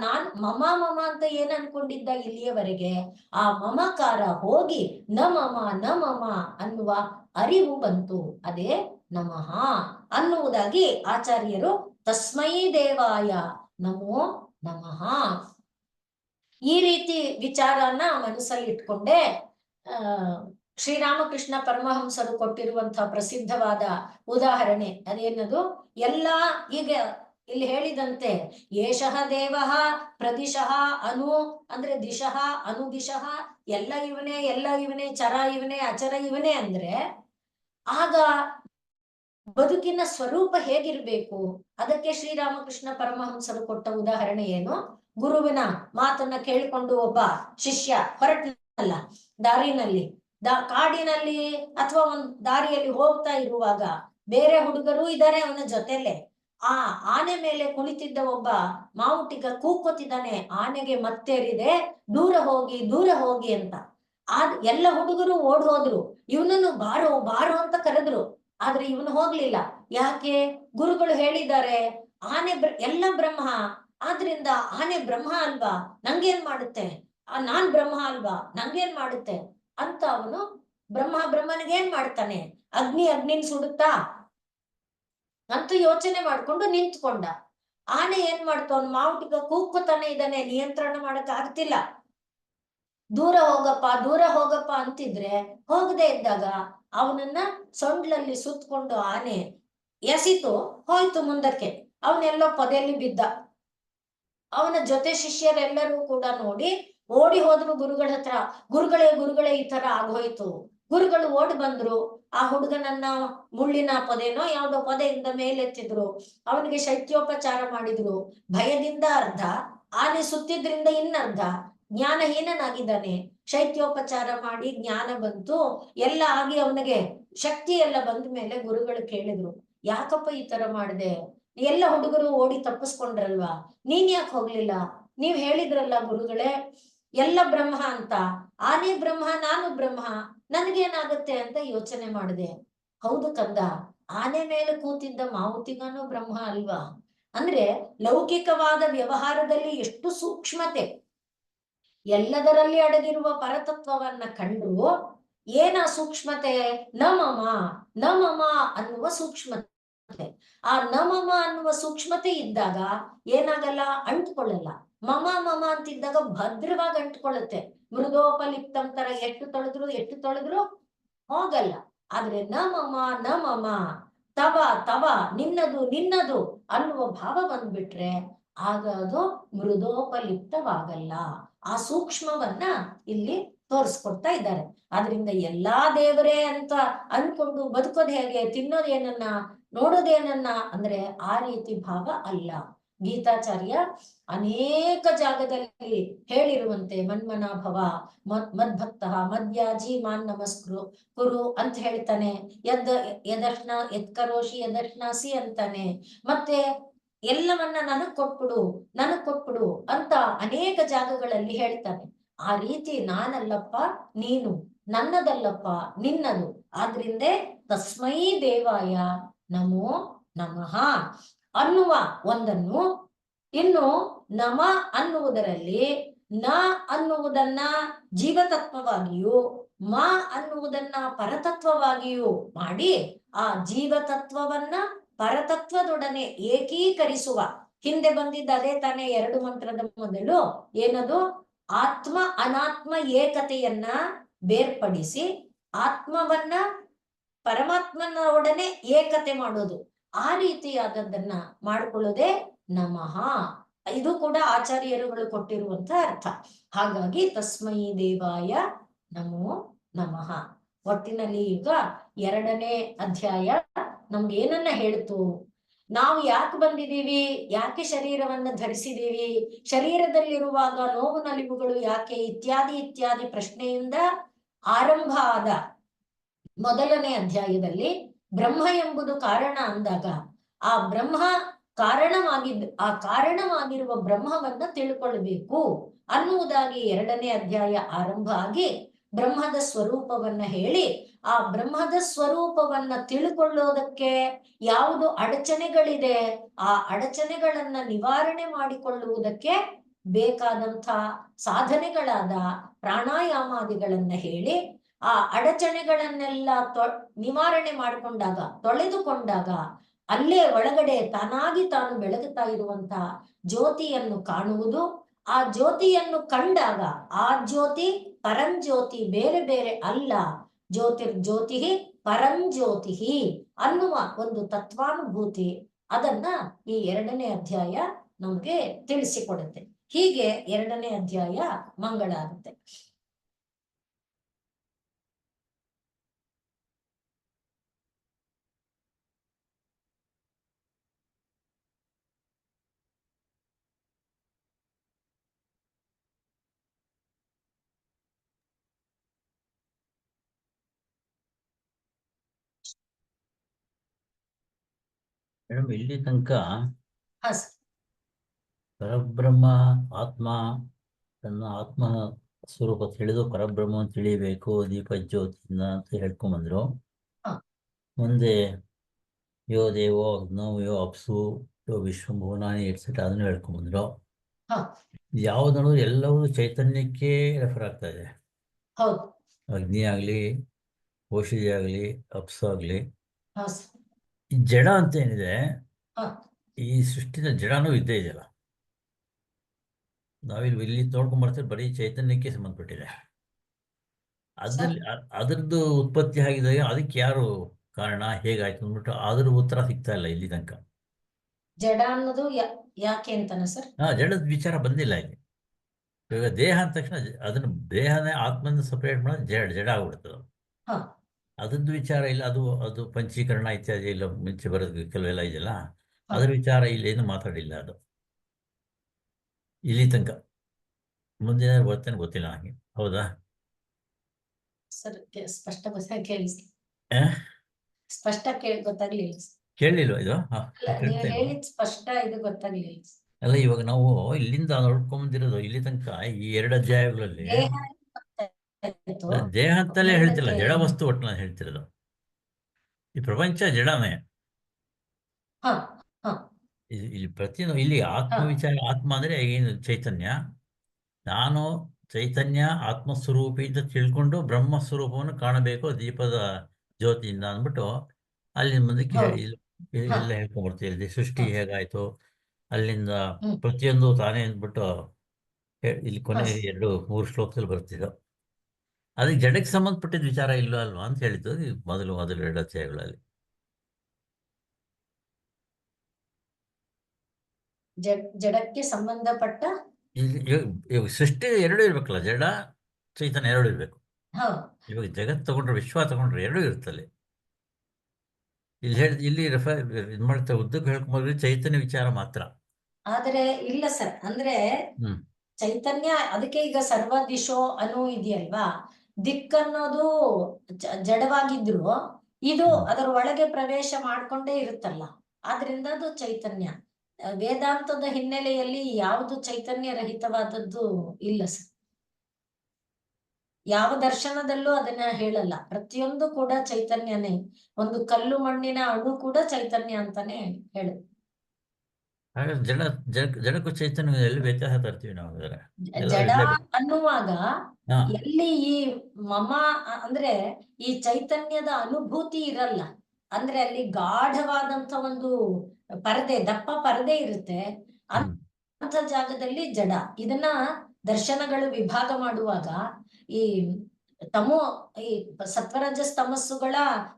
ನಾನ್ ಮಮ ಮಮ ಅಂತ ಏನ್ ಅನ್ಕೊಂಡಿದ್ದ ಇಲ್ಲಿಯವರೆಗೆ, ಆ ಮಮಕಾರ ಹೋಗಿ ನ ಮಮ ಅನ್ನುವ ಅರಿವು ಬಂತು. ಅದೇ ನಮಃ ಅನ್ನುವುದಾಗಿ ಆಚಾರ್ಯರು ತಸ್ಮೈ ದೇವಾಯ ನಮೋ ನಮಃ ಈ ರೀತಿ ವಿಚಾರನ ಮನಸ್ಸಲ್ಲಿ ಇಟ್ಕೊಂಡೆ ಶ್ರೀರಾಮಕೃಷ್ಣ ಪರಮಹಂಸರು ಕೊಟ್ಟಿರುವಂತಹ ಪ್ರಸಿದ್ಧವಾದ ಉದಾಹರಣೆ ಅದೇನದು, ಎಲ್ಲ ಈಗ ಇಲ್ಲಿ ಹೇಳಿದಂತೆ ಏಷಃ ದೇವಃ ಪ್ರದಿಶಃ ಅನು ಅಂದ್ರೆ ದಿಶಃ ಅನುದಿಶಃ ಎಲ್ಲ ಇವನೇ ಚರ ಇವನೇ ಅಚರ ಇವನೇ ಅಂದ್ರೆ ಆಗ ಬದುಕಿನ ಸ್ವರೂಪ ಹೇಗಿರ್ಬೇಕು? ಅದಕ್ಕೆ ಶ್ರೀರಾಮಕೃಷ್ಣ ಪರಮಹಂಸರು ಕೊಟ್ಟ ಉದಾಹರಣೆ ಏನು? ಗುರುವಿನ ಮಾತನ್ನ ಕೇಳಿಕೊಂಡು ಒಬ್ಬ ಶಿಷ್ಯ ಹೊರಟಲ್ಲ ದಾರಿನಲ್ಲಿ, ಕಾಡಿನಲ್ಲಿ ಅಥವಾ ಒಂದು ದಾರಿಯಲ್ಲಿ ಹೋಗ್ತಾ ಇರುವಾಗ ಬೇರೆ ಹುಡುಗರು ಇದ್ದಾರೆ ಅವನ ಜೊತೆಲೆ. ಆ ಆನೆ ಮೇಲೆ ಕುಳಿತಿದ್ದ ಒಬ್ಬ ಮಾವುಟಿಗ ಕೂಗ್ಕೊತಿದ್ದಾನೆ, ಆನೆಗೆ ಮತ್ತೇರಿದೆ, ದೂರ ಹೋಗಿ ಅಂತ. ಎಲ್ಲ ಹುಡುಗರು ಓಡ್ ಹೋದ್ರು, ಇವನನ್ನು ಬಾರೋ ಬಾರೋ ಅಂತ ಕರೆದ್ರು. ಆದ್ರೆ ಇವನು ಹೋಗ್ಲಿಲ್ಲ. ಯಾಕೆ? ಗುರುಗಳು ಹೇಳಿದ್ದಾರೆ ಆನೆ ಎಲ್ಲ ಬ್ರಹ್ಮ, ಆದ್ರಿಂದ ಆನೆ ಬ್ರಹ್ಮ ಅಲ್ವಾ, ನಂಗೇನ್ ಮಾಡುತ್ತೆ, ನಾನ್ ಬ್ರಹ್ಮ ಅಲ್ವಾ, ನಂಗೇನ್ ಮಾಡುತ್ತೆ ಅಂತ ಅವನು ಬ್ರಹ್ಮನಿಗೇನ್ ಮಾಡ್ತಾನೆ, ಅಗ್ನಿನ್ ಸುಡುತ್ತಾ ಅಂತ ಯೋಚನೆ ಮಾಡ್ಕೊಂಡು ನಿಂತ್ಕೊಂಡ. ಆನೆ ಏನ್ ಮಾಡ್ತು, ಅವ್ನು ಮಾವುಟಿಗ ಕೂಗ್ಕೊತಾನೆ ಇದ್ದಾನೆ, ನಿಯಂತ್ರಣ ಮಾಡಕ್ ಆಗ್ತಿಲ್ಲ. ದೂರ ಹೋಗಪ್ಪ ಅಂತಿದ್ರೆ ಹೋಗದೆ ಇದ್ದಾಗ ಅವನನ್ನ ಸೊಂಡ್ಲಲ್ಲಿ ಸುತ್ತಕೊಂಡು ಆನೆ ಎಸಿತು, ಹೋಯ್ತು ಮುಂದಕ್ಕೆ. ಅವನೆಲ್ಲೋ ಪೊದೆಯಲ್ಲಿ ಬಿದ್ದ. ಅವನ ಜೊತೆ ಶಿಷ್ಯರೆಲ್ಲರೂ ಕೂಡ ನೋಡಿ ಓಡಿ ಹೋದ್ರು ಗುರುಗಳ ಹತ್ರ. ಗುರುಗಳೇ ಈ ತರ ಆಗೋಯ್ತು. ಗುರುಗಳು ಓಡಿ ಬಂದ್ರು, ಆ ಹುಡುಗನನ್ನ ಮುಳ್ಳಿನ ಪೊದೆನೋ ಯಾವ್ದೋ ಪೊದೆಯಿಂದ ಮೇಲೆತ್ತಿದ್ರು, ಅವನಿಗೆ ಶೈತ್ಯೋಪಚಾರ ಮಾಡಿದ್ರು. ಭಯದಿಂದ ಅರ್ಧ, ಆನೆ ಸುತ್ತಿದ್ರಿಂದ ಇನ್ನರ್ಧ ಜ್ಞಾನಹೀನನಾಗಿದ್ದಾನೆ. ಶೈತ್ಯೋಪಚಾರ ಮಾಡಿ ಜ್ಞಾನ ಬಂತು, ಎಲ್ಲ ಆಗಿ ಅವನಿಗೆ ಶಕ್ತಿ ಎಲ್ಲ ಬಂದ ಮೇಲೆ ಗುರುಗಳು ಕೇಳಿದ್ರು, ಯಾಕಪ್ಪ ಈ ತರ ಮಾಡಿದೆ? ಎಲ್ಲ ಹುಡುಗರು ಓಡಿ ತಪ್ಪಿಸ್ಕೊಂಡ್ರಲ್ವಾ, ನೀನ್ ಯಾಕೆ ಹೋಗ್ಲಿಲ್ಲ? ನೀವ್ ಹೇಳಿದ್ರಲ್ಲ ಗುರುಗಳೇ ಎಲ್ಲ ಬ್ರಹ್ಮ ಅಂತ, ಆನೆ ಬ್ರಹ್ಮ ನಾನು ಬ್ರಹ್ಮ, ನನ್ಗೇನಾಗತ್ತೆ ಅಂತ ಯೋಚನೆ ಮಾಡಿದೆ. ಹೌದು ಕಂದ, ಆನೆ ಮೇಲೆ ಕೂತಿದ್ದ ಮಾವುತಿಗನು ಬ್ರಹ್ಮ ಅಲ್ವಾ? ಅಂದ್ರೆ ಲೌಕಿಕವಾದ ವ್ಯವಹಾರದಲ್ಲಿ ಎಷ್ಟು ಸೂಕ್ಷ್ಮತೆ, ಎಲ್ಲದರಲ್ಲಿ ಅಡಗಿರುವ ಪರತತ್ವವನ್ನ ಕಂಡು ಏನ ಸೂಕ್ಷ್ಮತೆ? ನಮಮ ಅನ್ನುವ ಸೂಕ್ಷ್ಮತೆ. ಆ ನಮಮ ಅನ್ನುವ ಸೂಕ್ಷ್ಮತೆ ಇದ್ದಾಗ ಏನಾಗಲ್ಲ, ಅಂಟ್ಕೊಳ್ಳಲ್ಲ. ಮಮ ಅಂತಿದ್ದಾಗ ಭದ್ರವಾಗಿ ಅಂಟ್ಕೊಳ್ಳುತ್ತೆ. ಮೃದೋಪಲಿಪ್ತಂ ತರ ಎಷ್ಟು ತೊಳೆದ್ರು ಹೋಗಲ್ಲ. ಆದ್ರೆ ನಮಮ ತವ ನಿನ್ನದು ಅನ್ನುವ ಭಾವ ಬಂದ್ಬಿಟ್ರೆ ಆಗ ಅದು ಮೃದೋಪಲಿಪ್ತವಾಗಲ್ಲ. ಆ ಸೂಕ್ಷ್ಮವನ್ನ ಇಲ್ಲಿ ತೋರಿಸ್ಕೊಡ್ತಾ ಇದ್ದಾರೆ. ಆದ್ರಿಂದ ಎಲ್ಲಾ ದೇವರೇ ಅಂತ ಅನ್ಕೊಂಡು ಬದುಕೋದ್ ಹೇಗೆ, ತಿನ್ನೋದೇನನ್ನ, ನೋಡೋದೇನನ್ನ ಅಂದ್ರೆ ಆ ರೀತಿ ಭಾವ ಅಲ್ಲ. ಗೀತಾಚಾರ್ಯ ಅನೇಕ ಜಾಗದಲ್ಲಿ ಹೇಳಿರುವಂತೆ ಮನ್ಮನಾಭವ ಮದ್ಭಕ್ತ ಮದ್ಯಾಜಿ ಮಾನ್ ಕುರು ಅಂತ ಹೇಳ್ತಾನೆ. ಯದ್ಕರೋಷಿ ಯದಶ್ನಾಸಿ ಅಂತಾನೆ. ಮತ್ತೆ ಎಲ್ಲವನ್ನ ನನಗ್ ಕೊಟ್ಬಿಡು ಅಂತ ಅನೇಕ ಜಾಗಗಳಲ್ಲಿ ಹೇಳ್ತಾನೆ. ಆ ರೀತಿ ನಾನಲ್ಲಪ್ಪ ನೀನು, ನನ್ನದಲ್ಲಪ್ಪ ನಿನ್ನದು. ಆದ್ರಿಂದ ತಸ್ಮೈ ದೇವಾಯ ನಮೋ ನಮಃ ಅನ್ನುವ ಒಂದನ್ನು, ಇನ್ನು ನಮ ಅನ್ನುವುದರಲ್ಲಿ ನ ಅನ್ನುವುದನ್ನ ಜೀವತತ್ವವಾಗಿಯೂ ಮ ಅನ್ನುವುದನ್ನ ಪರತತ್ವವಾಗಿಯೂ ಮಾಡಿ ಆ ಜೀವತತ್ವವನ್ನ ಪರತತ್ವದೊಡನೆ ಏಕೀಕರಿಸುವ, ಹಿಂದೆ ಬಂದಿದ್ದ ಅದೇ ತಾನೇ 2 ಮಂತ್ರದ ಮೊದಲು ಏನದು, ಆತ್ಮ ಅನಾತ್ಮ ಏಕತೆಯನ್ನ ಬೇರ್ಪಡಿಸಿ ಆತ್ಮವನ್ನ ಪರಮಾತ್ಮನ ಒಡನೆ ಏಕತೆ ಮಾಡೋದು. ಆ ರೀತಿಯಾದದ್ದನ್ನ ಮಾಡಿಕೊಳ್ಳೋದೇ ನಮಃ. ಇದು ಕೂಡ ಆಚಾರ್ಯರುಗಳು ಕೊಟ್ಟಿರುವಂತ ಅರ್ಥ. ಹಾಗಾಗಿ ತಸ್ಮೈ ದೇವಾಯ ನಮೋ ನಮಃ. ಒಟ್ಟಿನಲ್ಲಿ ಈಗ 2ನೇ ಅಧ್ಯಾಯ ನಮ್ಗೆ ಏನನ್ನ ಹೇಳ್ತು, ನಾವು ಯಾಕೆ ಬಂದಿದ್ದೀವಿ, ಯಾಕೆ ಶರೀರವನ್ನ ಧರಿಸಿದೀವಿ, ಶರೀರದಲ್ಲಿರುವಾಗ ನೋವು ನಲಿವುಗಳು ಯಾಕೆ, ಇತ್ಯಾದಿ ಪ್ರಶ್ನೆಯಿಂದ ಆರಂಭ ಆದ 1ನೇ ಅಧ್ಯಾಯದಲ್ಲಿ ಬ್ರಹ್ಮ ಎಂಬುದು ಕಾರಣ ಅಂದಾಗ ಆ ಬ್ರಹ್ಮ ಆ ಕಾರಣವಾಗಿರುವ ಬ್ರಹ್ಮವನ್ನ ತಿಳ್ಕೊಳ್ಬೇಕು ಅನ್ನುವುದಾಗಿ 2ನೇ ಅಧ್ಯಾಯ ಆರಂಭ ಆಗಿ ಬ್ರಹ್ಮದ ಸ್ವರೂಪವನ್ನ ಹೇಳಿ, ಆ ಬ್ರಹ್ಮದ ಸ್ವರೂಪವನ್ನ ತಿಳ್ಕೊಳ್ಳೋದಕ್ಕೆ ಯಾವುದು ಅಡಚಣೆಗಳಿದೆ, ಆ ಅಡಚಣೆಗಳನ್ನ ನಿವಾರಣೆ ಮಾಡಿಕೊಳ್ಳುವುದಕ್ಕೆ ಬೇಕಾದಂಥ ಸಾಧನೆಗಳಾದ ಪ್ರಾಣಾಯಾಮಾದಿಗಳನ್ನ ಹೇಳಿ, ಆ ಅಡಚಣೆಗಳನ್ನೆಲ್ಲ ನಿವಾರಣೆ ಮಾಡಿಕೊಂಡಾಗ, ತೊಳೆದುಕೊಂಡಾಗ ಅಲ್ಲೇ ಒಳಗಡೆ ತಾನಾಗಿ ತಾನು ಬೆಳಗುತ್ತಾ ಇರುವಂತ ಜ್ಯೋತಿಯನ್ನು ಕಾಣುವುದು. ಆ ಜ್ಯೋತಿಯನ್ನು ಕಂಡಾಗ ಆ ಜ್ಯೋತಿ ಪರಂಜ್ಯೋತಿ, ಬೇರೆ ಬೇರೆ ಅಲ್ಲ, ಜ್ಯೋತಿ ಪರಂಜ್ಯೋತಿ ಅನ್ನುವ ಒಂದು ತತ್ವಾನುಭೂತಿ, ಅದನ್ನ ಈ 2ನೇ ಅಧ್ಯಾಯ ನಮ್ಗೆ ತಿಳಿಸಿಕೊಡುತ್ತೆ. ಹೀಗೆ 2ನೇ ಅಧ್ಯಾಯ ಮಂಗಳ ಆಗುತ್ತೆ. ಮೇಡಮ್, ಇಲ್ಲಿ ತನಕ ಹ ಪರಬ್ರಹ್ಮ ಆತ್ಮ ತನ್ನ ಆತ್ಮ ಸ್ವರೂಪ ತಿಳಿದು ಪರಬ್ರಹ್ಮ ತಿಳಿಯಬೇಕು ದೀಪ ಜ್ಯೋತಿಯಿಂದ ಅಂತ ಹೇಳ್ಕೊಂಬಂದ್ರು. ಮುಂದೆ ಯೋ ದೇವೋ ಅಗ್ನೋ ಯೋ ಅಪ್ಸು ಯೋ ವಿಶ್ವಭುವನಾನಿ ಎಟ್ಸೆಟ್ರಾ ಅದನ್ನು ಹೇಳ್ಕೊಂಬಂದ್ರು. ಯಾವುದನ್ನು ಎಲ್ಲವೂ ಚೈತನ್ಯಕ್ಕೆ ರೆಫರ್ ಆಗ್ತಾ ಇದೆ. ಅಗ್ನಿ ಆಗಲಿ, ಔಷಧಿ ಆಗಲಿ, ಅಪ್ಸು ಆಗಲಿ. ಈ ಜಡ ಅಂತ ಏನಿದೆ, ಈ ಸೃಷ್ಟಿನ ಜಡನೂ ಇದ್ದೇ ಇದೆಯಲ್ಲ. ನಾವಿಲ್ಲಿ ನೋಡ್ಕೊಂಡ್ಬರ್ತೀವಿ, ಬರೀ ಚೈತನ್ಯಕ್ಕೆ ಸಂಬಂಧಪಟ್ಟಿದೆ. ಅದರದ್ದು ಉತ್ಪತ್ತಿ ಆಗಿದೆ, ಅದಕ್ಕೆ ಯಾರು ಕಾರಣ, ಹೇಗಾಯ್ತು ಅಂದ್ಬಿಟ್ಟು ಅದ್ರ ಉತ್ತರ ಸಿಗ್ತಾ ಇಲ್ಲ ಇಲ್ಲಿ ತನಕ. ಜಡ ಅನ್ನೋದು ಯಾಕೆ ಅಂತಾನ ಸರ್? ಜಡದ ವಿಚಾರ ಬಂದಿಲ್ಲ ಇಲ್ಲಿ. ಇವಾಗ ದೇಹ ಅಂದ ತಕ್ಷಣ ಅದನ್ನ ದೇಹನೇ ಆತ್ಮನ ಸಪರೇಟ್ ಮಾಡೋದು ಜಡ ಆಗ್ಬಿಡ್ತದೆ. ಅದ್ರದ್ದು ವಿಚಾರ ಇಲ್ಲ. ಅದು ಪಂಚೀಕರಣ ಇತ್ಯಾದಿ ಇಲ್ಲ, ಮುಂಚೆ ಬರೋದು ಕೆಲವೆಲ್ಲ ಇದೆಯಲ್ಲ, ಅದ್ರ ವಿಚಾರ ಇಲ್ಲೇನು ಮಾತಾಡಿಲ್ಲ ಅದು ಇಲ್ಲಿ ತನಕ. ಮುಂದಿನ ಬರ್ತೇನೆ ಗೊತ್ತಿಲ್ಲ ನನಗೆ. ಹೌದಾ ಸರ್? ಸ್ಪಷ್ಟ ಗೊತ್ತಾಗ್ಲಿಲ್ಲ. ಕೇಳಲಿಲ್ವ ಇದು? ಹೇಳಿದ್ ಸ್ಪಷ್ಟ ಇದು ಗೊತ್ತಾಗ್ಲಿಲ್ಲ. ಅಲ್ಲ, ಇವಾಗ ನಾವು ಇಲ್ಲಿಂದ ನೋಡ್ಕೊಂಬಂದಿರೋದು ಇಲ್ಲಿ ತನಕ ಈ 2 ಅಧ್ಯಾಯಗಳಲ್ಲಿ ದೇಹ ಅಂತಲೇ ಹೇಳ್ತಿಲ್ಲ, ಜಡ ವಸ್ತು ಒಟ್ಟು ನಾನು ಹೇಳ್ತಿರೋದು. ಈ ಪ್ರಪಂಚ ಜಡನೇ. ಇಲ್ಲಿ ಪ್ರತಿಯೊಂದು ಇಲ್ಲಿ ಆತ್ಮ ವಿಚಾರ. ಆತ್ಮ ಅಂದ್ರೆ ಏನು? ಚೈತನ್ಯ. ನಾನು ಚೈತನ್ಯ ಆತ್ಮಸ್ವರೂಪಿ ಅಂತ ತಿಳ್ಕೊಂಡು ಬ್ರಹ್ಮಸ್ವರೂಪವನ್ನು ಕಾಣಬೇಕು ದೀಪದ ಜ್ಯೋತಿಯಿಂದ ಅಂದ್ಬಿಟ್ಟು ಅಲ್ಲಿ ಮುಂದಕ್ಕೆ ಎಲ್ಲ ಹೇಳ್ಕೊಂಡ್ಬರ್ತೀವಿ. ಸೃಷ್ಟಿ ಹೇಗಾಯ್ತು, ಅಲ್ಲಿಂದ ಪ್ರತಿಯೊಂದು ತಾನೇ ಅಂದ್ಬಿಟ್ಟು ಇಲ್ಲಿ ಕೊನೆ 2-3 ಶ್ಲೋಕದಲ್ಲಿ ಬರ್ತಿದ್ದೋ. ಅದಕ್ಕೆ ಜಡಕ್ಕೆ ಸಂಬಂಧಪಟ್ಟಿದ್ದ ವಿಚಾರ ಇಲ್ಲ ಅಲ್ವಾ ಅಂತ ಹೇಳಿದ್ದು ಮೊದಲು 2 ಅಧ್ಯಾಯಗಳಲ್ಲಿ. ಜಡಕ್ಕೆ ಸಂಬಂಧಪಟ್ಟ ಸೃಷ್ಟಿ 2 ಇರ್ಬೇಕಲ್ಲ, ಜಡ ಚೈತನ್ಯ 2 ಇರ್ಬೇಕು. ಇವಾಗ ಜಗತ್ ತಗೊಂಡ್ರೆ, ವಿಶ್ವ ತಗೊಂಡ್ರೆ 2 ಇರುತ್ತಲ್ಲಿ. ಇಲ್ಲಿ ಇದು ಮಾಡ್ತಾ ಉದ್ದಕ್ಕೆ ಹೇಳ್ಕೊಂಡ್ರೆ ಚೈತನ್ಯ ವಿಚಾರ ಮಾತ್ರ. ಆದ್ರೆ ಇಲ್ಲ ಸರ್, ಅಂದ್ರೆ ಚೈತನ್ಯ ಅದಕ್ಕೆ ಈಗ ಸರ್ವ ದಿಶೋ ಅನ್ನೋ ಇದೆಯಲ್ವಾ, ದಿಕ್ಕನ್ನೋದು ಜಡವಾಗಿದ್ರು ಇದು ಅದರ ಒಳಗೆ ಪ್ರವೇಶ ಮಾಡ್ಕೊಂಡೇ ಇರುತ್ತಲ್ಲ, ಆದ್ರಿಂದ ಅದು ಚೈತನ್ಯ. ವೇದಾಂತದ ಹಿನ್ನೆಲೆಯಲ್ಲಿ ಯಾವುದು ಚೈತನ್ಯ ರಹಿತವಾದದ್ದು ಇಲ್ಲ ಸರ್. ಯಾವ ದರ್ಶನದಲ್ಲೂ ಅದನ್ನ ಹೇಳಲ್ಲ. ಪ್ರತಿಯೊಂದು ಕೂಡ ಚೈತನ್ಯನೇ. ಒಂದು ಕಲ್ಲು ಮಣ್ಣಿನ ಅಣು ಕೂಡ ಚೈತನ್ಯ ಅಂತಾನೆ ಹೇಳುದು. ಹಾಗಾದ್ರೆ ಜಡಕ್ಕೂ ಚೈತನ್ಯ ಎಲ್ಲಿ ವ್ಯತ್ಯಾಸ ತರ್ತೀವಿ ನಾವು ಹಾಗಾದ್ರೆ? ಎಲ್ಲ ಜಡ ಇರ್ಲೇಬೇಕು. ಅನ್ನುವಾಗ ಹಾ ಎಲ್ಲಿ ಈ ಮಮ ಅಂದ್ರೆ ಈ ಚೈತನ್ಯದ ಅನುಭೂತಿ ಇರಲ್ಲ. ಅಂದ್ರೆ ಅಲ್ಲಿ ಗಾಢವಾದಂತ ಒಂದು ಪರದೆ, ದಪ್ಪ ಪರದೆ ಇರುತ್ತೆ. ಹ್ಮ್ ಅಂತ ಜಾಗದಲ್ಲಿ ಜಡ. ಇದನ್ನ ದರ್ಶನಗಳು ವಿಭಾಗ ಮಾಡುವಾಗ ಈ ತಮೋ ಈ ಸತ್ವರಜಸ್ ತಮಸ್ಸುಗಳ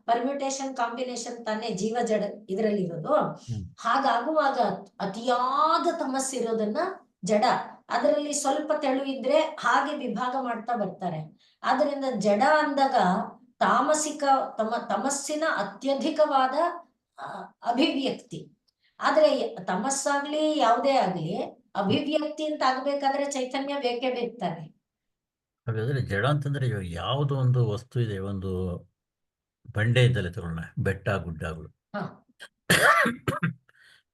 ಪರ್ಮ್ಯುಟೇಷನ್ ಕಾಂಬಿನೇಷನ್ ತಾನೇ ಜೀವ ಜಡ ಇದರಲ್ಲಿ ಇರೋದು. ಹ್ಮ್ ಹಾಗಾಗುವಾಗ ಅತಿಯಾದ ತಮಸ್ಸಿರೋದನ್ನ ಜಡ, ಅದರಲ್ಲಿ ಸ್ವಲ್ಪ ತೆಳು ಇದ್ರೆ ಹಾಗೆ ವಿಭಾಗ ಮಾಡ್ತಾ ಬರ್ತಾರೆ. ಆದ್ರಿಂದ ಜಡ ಅಂದಾಗ ತಾಮಸಿಕ ತಮಸ್ಸಿನ ಅತ್ಯಧಿಕವಾದ ಅಭಿವ್ಯಕ್ತಿ. ಆದ್ರೆ ತಮಸ್ಸಾಗ್ಲಿ ಯಾವುದೇ ಆಗ್ಲಿ ಅಭಿವ್ಯಕ್ತಿ ಅಂತ ಆಗ್ಬೇಕಾದ್ರೆ ಚೈತನ್ಯ ಬೇಕೇ ಬೇಕಾನೆ. ಹಾಗಾದ್ರೆ ಜಡ ಅಂತಂದ್ರೆ ಇವಾಗ ಯಾವುದು ಒಂದು ವಸ್ತು ಇದೆ, ಒಂದು ಬಂಡೆ ಇದ್ದಲ್ಲೇ ತಗೊಳ್ಳೋಣ, ಬೆಟ್ಟ ಗುಡ್ಡಗಳು. ಹ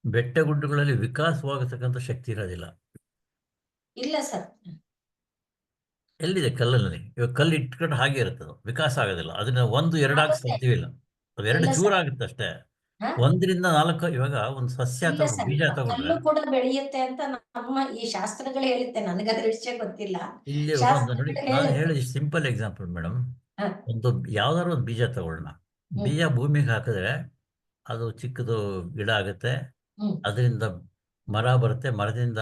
ಬೆಟ್ಟ ಗುಡ್ಡಗಳಲ್ಲಿ ವಿಕಾಸವಾಗತಕ್ಕಂಥ ಶಕ್ತಿ ಇರೋದಿಲ್ಲ. ಇಲ್ಲ ಸರ್. ಎಲ್ಲಿದೆ ಕಲ್ಲಲ್ಲಿ? ಇವಾಗ ಕಲ್ಲು ಇಟ್ಕೊಂಡು ಹಾಗೆ ಇರುತ್ತೆ, ಅದು ವಿಕಾಸ ಆಗೋದಿಲ್ಲ. ಅದನ್ನ ಒಂದು ಎರಡಾಗಿ ಆಗುತ್ತೆ. ಸಾಧ್ಯವಿಲ್ಲ. ಅದು ಎರಡು ಇಲ್ಲ ಚೂರ ಸರ್. ಆಗುತ್ತೆ ಅಷ್ಟೇ. ಹ? 1 ರಿಂದ 4 ಇವಾಗ ಒಂದು ಸಸ್ಯ ಇಲ್ಲ ತಗೊಂಡು ಸರ್, ಬೀಜ ತಗೊಂಡ್ರೆ ಕಲ್ಲು ಕೂಡ ಬೆಳೆಯುತ್ತೆ ಅಂತ ನಮ್ಮ ಈ ಶಾಸ್ತ್ರಗಳು ಹೇಳುತ್ತೆ. ನನಗದ್ರ ವಿಷಯ ಗೊತ್ತಿಲ್ಲ. ಇಲ್ಲಿ ಒಂದು ನೋಡಿ, ಶಾಸ್ತ್ರಗಳು ನಾನು ಹೇಳುತ್ತೆ. ಹೇಳಿದ ಸಿಂಪಲ್ ಎಕ್ಸಾಂಪಲ್ ಮೇಡಮ್. ಹ. ಒಂದು ಯಾವ್ದಾದ್ರು ಒಂದು ಬೀಜ ತಗೊಳ್ಳೋಣ. ಹ್ಮ್ ಬೀಜ ಭೂಮಿಗೆ ಹಾಕಿದ್ರೆ ಅದು ಚಿಕ್ಕದು ಗಿಡ ಆಗುತ್ತೆ. ಹ್ಮ್ ಅದರಿಂದ ಮರ ಬರುತ್ತೆ, ಮರದಿಂದ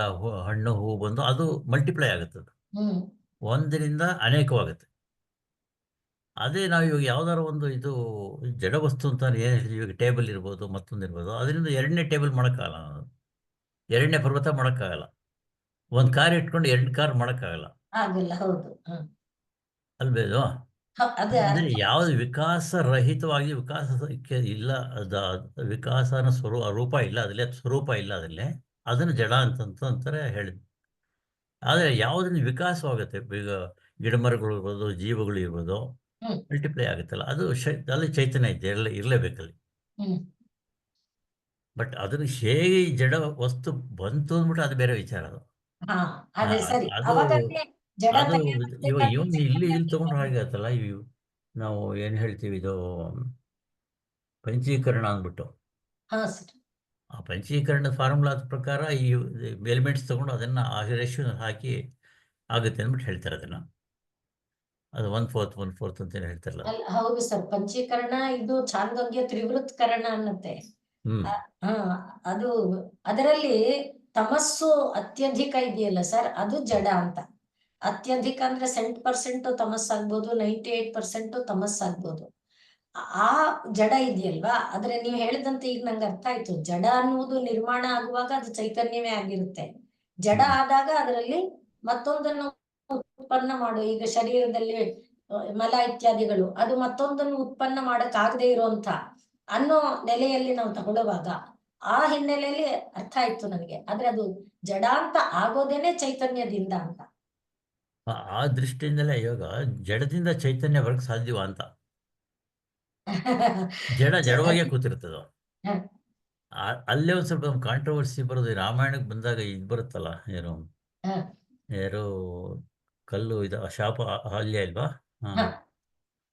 ಹಣ್ಣು ಹೂವು ಬಂದು ಅದು ಮಲ್ಟಿಪ್ಲೈ ಆಗುತ್ತೆ. ಅದು ಹ್ಮ್ ಒಂದರಿಂದ ಅನೇಕವಾಗುತ್ತೆ. ಅದೇ ನಾವು ಇವಾಗ ಯಾವ್ದಾದ್ರು ಒಂದು ಇದು ಜಡ ವಸ್ತು ಅಂತ ಏನು ಹೇಳ್ತೀವಿ, ಇವಾಗ ಟೇಬಲ್ ಇರ್ಬೋದು, ಮತ್ತೊಂದು ಇರ್ಬೋದು, ಅದರಿಂದ 2ನೇ ಟೇಬಲ್ ಮಾಡೋಕ್ಕಾಗಲ್ಲ ನಾವು. 2ನೇ ಪರ್ವತ ಮಾಡೋಕ್ಕಾಗಲ್ಲ. ಒಂದು ಕಾರ್ ಇಟ್ಕೊಂಡು 2 ಕಾರ್ ಮಾಡೋಕ್ಕಾಗಲ್ಲ. ಆಗಲ್ಲ. ಹೌದು. ಅಲ್ಬೇದು? ಅದೇ ಅಂದರೆ ಅರ್ಥ. ಯಾವುದು ವಿಕಾಸ ರಹಿತವಾಗಿ ವಿಕಾಸಕ್ಕೆ ಇಲ್ಲ, ವಿಕಾಸನ ರೂಪ ಇಲ್ಲ ಅದರಲ್ಲಿ, ಸ್ವರೂಪ ಇಲ್ಲ ಅದರಲ್ಲಿ, ಅದನ್ನು ಜಡ ಅಂತಾರೆ ಹೇಳಿದ್ದು. ಆದರೆ ಯಾವುದರಿಂದ ವಿಕಾಸವಾಗುತ್ತೆ, ಈಗ ಗಿಡಮರಗಳು ಇರ್ಬೋದು, ಜೀವಗಳು ಇರ್ಬೋದು, ಹ್ಮ್ ಮಲ್ಟಿಪ್ಲೈ ಆಗುತ್ತಲ್ಲ, ಅದು ಅಲ್ಲಿ ಚೈತನ್ಯ ಇದೆ, ಇರಲೇಬೇಕಲ್ಲಿ. ಹ್ಮ್ ಬಟ್ ಅದನ್ನು ಹೇಗೆ ಈ ಜಡ ವಸ್ತು ಬಂತು ಅಂದ್ಬಿಟ್ಟು ಅದು ಬೇರೆ ವಿಚಾರ. ಅದು ಹಾ ಆ, ಅದೇ ಸರಿ. ಅದು ಅವಾಗಲೇ ಜಡ ಅದು ಇವಾಗ ತಯಾರಾಗ್ಬೇಕಾದ್ರೆ ಇವನು ಇಲ್ಲಿ ಚೈತನ್ಯ ತಗೊಂಡ್ರೆ ಬೇಕು. ಹಾಗೆ ಆಯ್ತಲ್ಲ. ನಾವು ಏನು ಹೇಳ್ತೀವಿ, ಇದು ಪಂಚೀಕರಣ ಅಂದ್ಬಿಟ್ಟು, ಹಾ ಸರ್. ಆ ಪಂಚೀಕರಣದ ಫಾರ್ಮುಲಾದ ಪ್ರಕಾರ ಈ ಎಲಿಮೆಂಟ್ಸ್ ತಗೊಂಡು ಅದನ್ನು ಆ ರೇಷಿಯೋ ಹಾಕಿ ಆಗುತ್ತೆ ಅಂದ್ಬಿಟ್ಟು ಹೇಳ್ತಾರೆ. ಅದನ್ನು ಅದು 1/4 ಅಂತೇನು ಹೇಳ್ತಾರಲ್ಲ. ಅಲ್ಲ, ಹೌದು ಸರ್. ಪಂಚೀಕರಣ ಇದು ಛಾಂದೋಗ್ಯ ತ್ರಿವೃತ್ಕರಣ ಅನ್ನತ್ತೆ. ಹ್ಮ್ ಹಾ ಅದು ಅದರಲ್ಲಿ ತಮಸ್ಸು ಅತ್ಯಧಿಕ ಇದೆಯಲ್ಲ ಸರ್, ಅದು ಜಡ ಅಂತ. ಅತ್ಯಧಿಕ ಅಂದ್ರೆ 100% ತಮಸ್ಸಾಗ್ಬೋದು, 98% ತಮಸ್ಸಾಗ್ಬೋದು. ಆ ಜಡ ಇದೆಯಲ್ವಾ, ಆದ್ರೆ ನೀವು ಹೇಳಿದಂತೆ ಈಗ ನಂಗೆ ಅರ್ಥ ಆಯ್ತು. ಜಡ ಅನ್ನುವುದು ನಿರ್ಮಾಣ ಆಗುವಾಗ ಅದು ಚೈತನ್ಯವೇ ಆಗಿರುತ್ತೆ. ಜಡ ಹ್ಮ್ ಆದಾಗ ಅದರಲ್ಲಿ ಮತ್ತೊಂದನ್ನು ಉತ್ಪನ್ನ ಮಾಡೋ, ಈಗ ಶರೀರದಲ್ಲಿ ಮಲ ಇತ್ಯಾದಿಗಳು, ಅದು ಮತ್ತೊಂದನ್ನು ಉತ್ಪನ್ನ ಮಾಡಕ್ ಆಗದೆ ಇರುವಂತ ಅನ್ನೋ ನೆಲೆಯಲ್ಲಿ ನಾವು ತಗೊಳ್ಳುವಾಗ ಆ ಹಿನ್ನೆಲೆಯಲ್ಲಿ ಅರ್ಥ ಆಯ್ತು ನನಗೆ. ಆದ್ರೆ ಅದು ಜಡ ಅಂತ ಆಗೋದೇನೆ ಚೈತನ್ಯದಿಂದ ಅಂತ. ಆ ದೃಷ್ಟಿಯಿಂದಲೇ ಇವಾಗ ಜಡದಿಂದ ಚೈತನ್ಯ ಬರಕ್ಕೆ ಸಾಧ್ಯವ ಅಂತ. ಜಡ ಜಡವಾಗೇ ಕೂತಿರ್ತದ. ಹ, ಅಲ್ಲೇ ಒಂದು ಸ್ವಲ್ಪ ಕಾಂಟ್ರವರ್ಸಿ ಬರೋದು. ಈ ರಾಮಾಯಣಕ್ಕೆ ಬಂದಾಗ ಇದು ಬರುತ್ತಲ್ಲ, ಏನು ಹ, ಯಾರೋ ಕಲ್ಲು ಶಾಪ ಅಹಲ್ಯ ಇಲ್ವಾ? ಹ,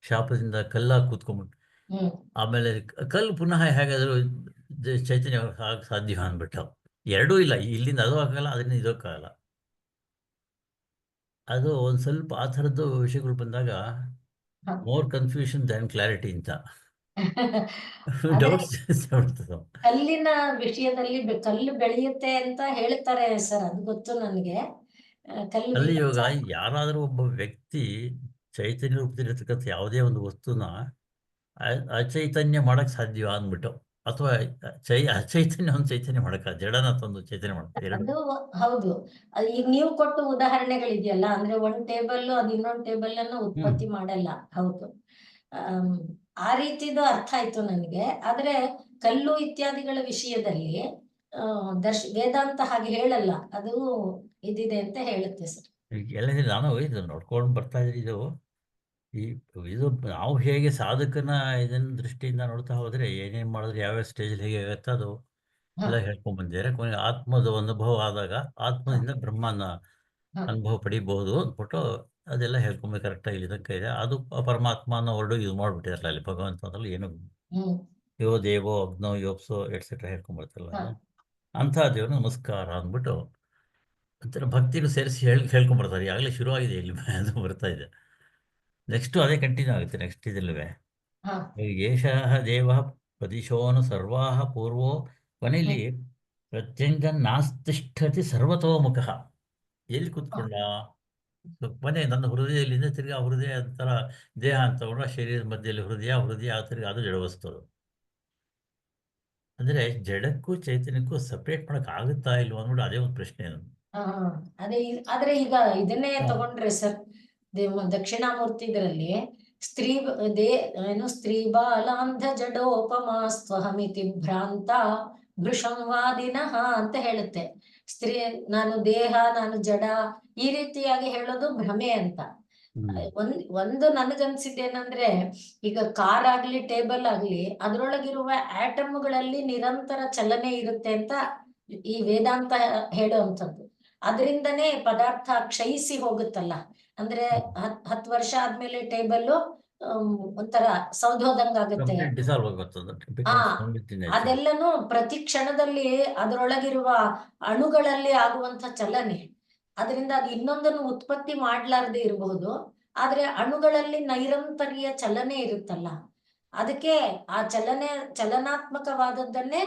ಶಾಪದಿಂದ ಕಲ್ಲಾಗಿ ಕೂತ್ಕೊಂಡ್ಬಿಟ್ಟು ಹ್ಮ್ ಆಮೇಲೆ ಕಲ್ಲು ಪುನಃ ಹೇಗಾದರೂ ಚೈತನ್ಯ ಆಗ ಸಾಧ್ಯ ಅಂದ್ಬಿಟ್ಟು. ಎರಡೂ ಇಲ್ಲ, ಇಲ್ಲಿಂದ ಅದು ಆಗಲ್ಲ, ಅದರಿಂದ ಇದಕ್ಕಾಗಲ್ಲ. ಅದು ಒಂದು ಸ್ವಲ್ಪ ಆ ಥರದ್ದು ವಿಷಯಗಳು ಬಂದಾಗ ಹ. ಮೋರ್ ಕನ್ಫ್ಯೂಷನ್ ದ್ಯಾನ್ ಕ್ಲಾರಿಟಿ ಅಂತ ಆದ್ರೆ ಡೌಟ್ಸ್ ಜಾಸ್ತಿ ಆಗ್ಬಿಡ್ತದೆ. ಕಲ್ಲಿನ ವಿಷಯದಲ್ಲಿ ಕಲ್ಲು ಬೆಳೆಯುತ್ತೆ ಅಂತ ಹೇಳ್ತಾರೆ ಸರ್, ಅದು ಗೊತ್ತು ನನಗೆ. ಕಲ್ಲು ಅಲ್ಲಿ ವಿಕಾಸ. ಇವಾಗ ಯಾರಾದರೂ ಒಬ್ಬ ವ್ಯಕ್ತಿ ಚೈತನ್ಯ ರೂಪದಲ್ಲಿರ್ತಕ್ಕಂಥ ಯಾವುದೇ ಒಂದು ವಸ್ತುನ ಅಚೈತನ್ಯ ಮಾಡಕ್ ಸಾಧ್ಯ ಅಂದ್ಬಿಟ್ಟು, ಅಥವಾ ಅಚೈತನ್ಯ ಒಂದು ಚೈತನ್ಯ ಮಾಡಕ್ಕ, ಜಡನ ತಂದು ಚೈತನ್ಯ ಮಾಡಕ್ಕೆ, ಎರಡು. ಅದು ಹೌದು. ಈಗ ನೀವು ಕೊಟ್ಟು ಉದಾಹರಣೆಗಳಿದೆಯಲ್ಲ, ಅಂದ್ರೆ ಒಂದ್ ಟೇಬಲ್ ಅದು ಇನ್ನೊಂದ್ ಟೇಬಲ್ ಅನ್ನ ಹ್ಮ್ ಉತ್ಪತ್ತಿ ಮಾಡಲ್ಲ. ಹೌದು. ಆಮ್, ಆ ರೀತಿದು ಅರ್ಥ ಆಯ್ತು ನನಗೆ. ಆದ್ರೆ ಕಲ್ಲು ಇತ್ಯಾದಿಗಳ ವಿಷಯದಲ್ಲಿ ವೇದಾಂತ ಹಾಗೆ ಹೇಳಲ್ಲ. ಅದು ಇದಿದೆ ಅಂತ ಹೇಳುತ್ತೆ ಸರ್. ಎಲ್ಲ ನಾನು ಇದು ನೋಡ್ಕೊಂಡು ಬರ್ತಾ ಇದ್ರಿ. ಈ ಇದು ನಾವು ಹೇಗೆ ಸಾಧಕನ ಇದನ್ನ ದೃಷ್ಟಿಯಿಂದ ನೋಡ್ತಾ ಹೋದ್ರೆ, ಏನೇನು ಮಾಡಿದ್ರೆ ಯಾವ್ಯಾವ ಸ್ಟೇಜಲ್ಲಿ ಹೇಗೆ ಆಗುತ್ತೆ, ಅದು ಎಲ್ಲ ಹೇಳ್ಕೊಂಡ್ ಬಂದಿದ್ದಾರೆ. ಕೊನೆಗೆ ಆತ್ಮದ ಅನುಭವ ಆದಾಗ ಆತ್ಮದಿಂದ ಬ್ರಹ್ಮನ ಅನುಭವ ಪಡಿಬಹುದು ಅಂದ್ಬಿಟ್ಟು ಅದೆಲ್ಲ ಹೇಳ್ಕೊಂಬ ಕರೆಕ್ಟಾಗಿ ಇಲ್ಲಿ ತನಕ ಇದೆ. ಅದು ಪರಮಾತ್ಮ ಅನ್ನೋ ವರ್ಡು ಯೂಸ್ ಮಾಡ್ಬಿಟ್ಟಿದಾರಲ್ಲ ಅಲ್ಲಿ ಭಗವಂತ ಅದ್ರಲ್ಲಿ ಏನು ಯೋ ದೇವೋ ಅಗ್ನೋ ಯೋಪ್ಸೋ ಎಟ್ಸೆಟ್ರಾ ಹೇಳ್ಕೊಂಬರ್ತಾರಲ್ಲ ಅದು. ಅಂಥ ದೇವರು ನಮಸ್ಕಾರ ಅಂದ್ಬಿಟ್ಟು ಒಂಥರ ಭಕ್ತಿನೂ ಸೇರಿಸಿ ಹೇಳ್ಕೊಂಬರ್ತಾರೆ. ಈಗಾಗಲೇ ಶುರುವಾಗಿದೆ ಇಲ್ಲಿ ಅದು ಬರ್ತಾ ಇದೆ. ನೆಕ್ಸ್ಟು ಅದೇ ಕಂಟಿನ್ಯೂ ಆಗುತ್ತೆ ನೆಕ್ಸ್ಟ್ ಇದಲ್ವೇ. ಏಷಃ ದೇವ ಪ್ರದಿಶೋನು ಸರ್ವಾಹ ಪೂರ್ವೋ ಕೊನೆಯಲ್ಲಿ ಪ್ರತ್ಯಂಗನ್ ನಾಸ್ತಿಷ್ಠತಿ ಸರ್ವತೋಮುಖ. ಎಲ್ಲಿ ಕೂತ್ಕೊಂಡ ಮನೆ ನನ್ನ ಹೃದಯದಲ್ಲಿಂದ ತಿರ್ಗಿ ಹೃದಯ ಅಂತರ ದೇಹ ಅಂತ ತಗೊಂಡ್ರೆ ಶರೀರದ ಮಧ್ಯದಲ್ಲಿ ಹೃದಯ ತಿರ್ಗಿ ಅದು ಜಡವಸ್ತು. ಅಂದ್ರೆ ಜಡಕ್ಕೂ ಚೈತನ್ಯಕ್ಕೂ ಸಪ್ರೇಟ್ ಮಾಡಕ್ ಆಗುತ್ತಾ ಇಲ್ವಾ ಅಂದ್ಬಿಟ್ಟು ಅದೇ ಒಂದು ಪ್ರಶ್ನೆ. ಅದೇ ಆದ್ರೆ ಈಗ ಇದನ್ನೇ ತಗೊಂಡ್ರೆ ಸರ್ ದಕ್ಷಿಣಾಮೂರ್ತಿ ಇದರಲ್ಲಿ ಸ್ತ್ರೀ ಏನು ಸ್ತ್ರೀ ಬಾಲಾಂಧ ಜಡೋಪಮಾಸ್ತ್ವಹಮಿತಿ ಭ್ರಾಂತ ಭೃಷಂವಾದಿನಃ ಅಂತ ಹೇಳುತ್ತೆ. ಸ್ತ್ರೀ ನಾನು ದೇಹ ನಾನು ಜಡ ಈ ರೀತಿಯಾಗಿ ಹೇಳೋದು ಭ್ರಮೆ ಅಂತ. ಒಂದು ನನಗನ್ಸಿದ್ದೇನಂದ್ರೆ ಈಗ ಕಾರ್ ಆಗ್ಲಿ ಟೇಬಲ್ ಆಗ್ಲಿ ಅದ್ರೊಳಗಿರುವ ಆಟಮ್ಗಳಲ್ಲಿ ನಿರಂತರ ಚಲನೆ ಇರುತ್ತೆ ಅಂತ ಈ ವೇದಾಂತ ಹೇಳುವಂಥದ್ದು. ಅದರಿಂದನೇ ಪದಾರ್ಥ ಕ್ಷಯಿಸಿ ಹೋಗುತ್ತಲ್ಲ. ಅಂದ್ರೆ 10 ವರ್ಷ ಆದ್ಮೇಲೆ ಟೇಬಲ್ ಒಂಥರ ಸೌಧೋದಂಗಾಗುತ್ತೆ. ಅದೆಲ್ಲನೂ ಪ್ರತಿ ಕ್ಷಣದಲ್ಲಿ ಅದರೊಳಗಿರುವ ಅಣುಗಳಲ್ಲಿ ಆಗುವಂತ ಚಲನೆ. ಅದರಿಂದ ಅದು ಇನ್ನೊಂದನ್ನು ಉತ್ಪತ್ತಿ ಮಾಡ್ಲಾರ್ದೆ ಇರಬಹುದು, ಆದ್ರೆ ಅಣುಗಳಲ್ಲಿ ನೈರಂತರ್ಯ ಚಲನೆ ಇರುತ್ತಲ್ಲ, ಅದಕ್ಕೆ ಆ ಚಲನಾತ್ಮಕವಾದದ್ದನ್ನೇ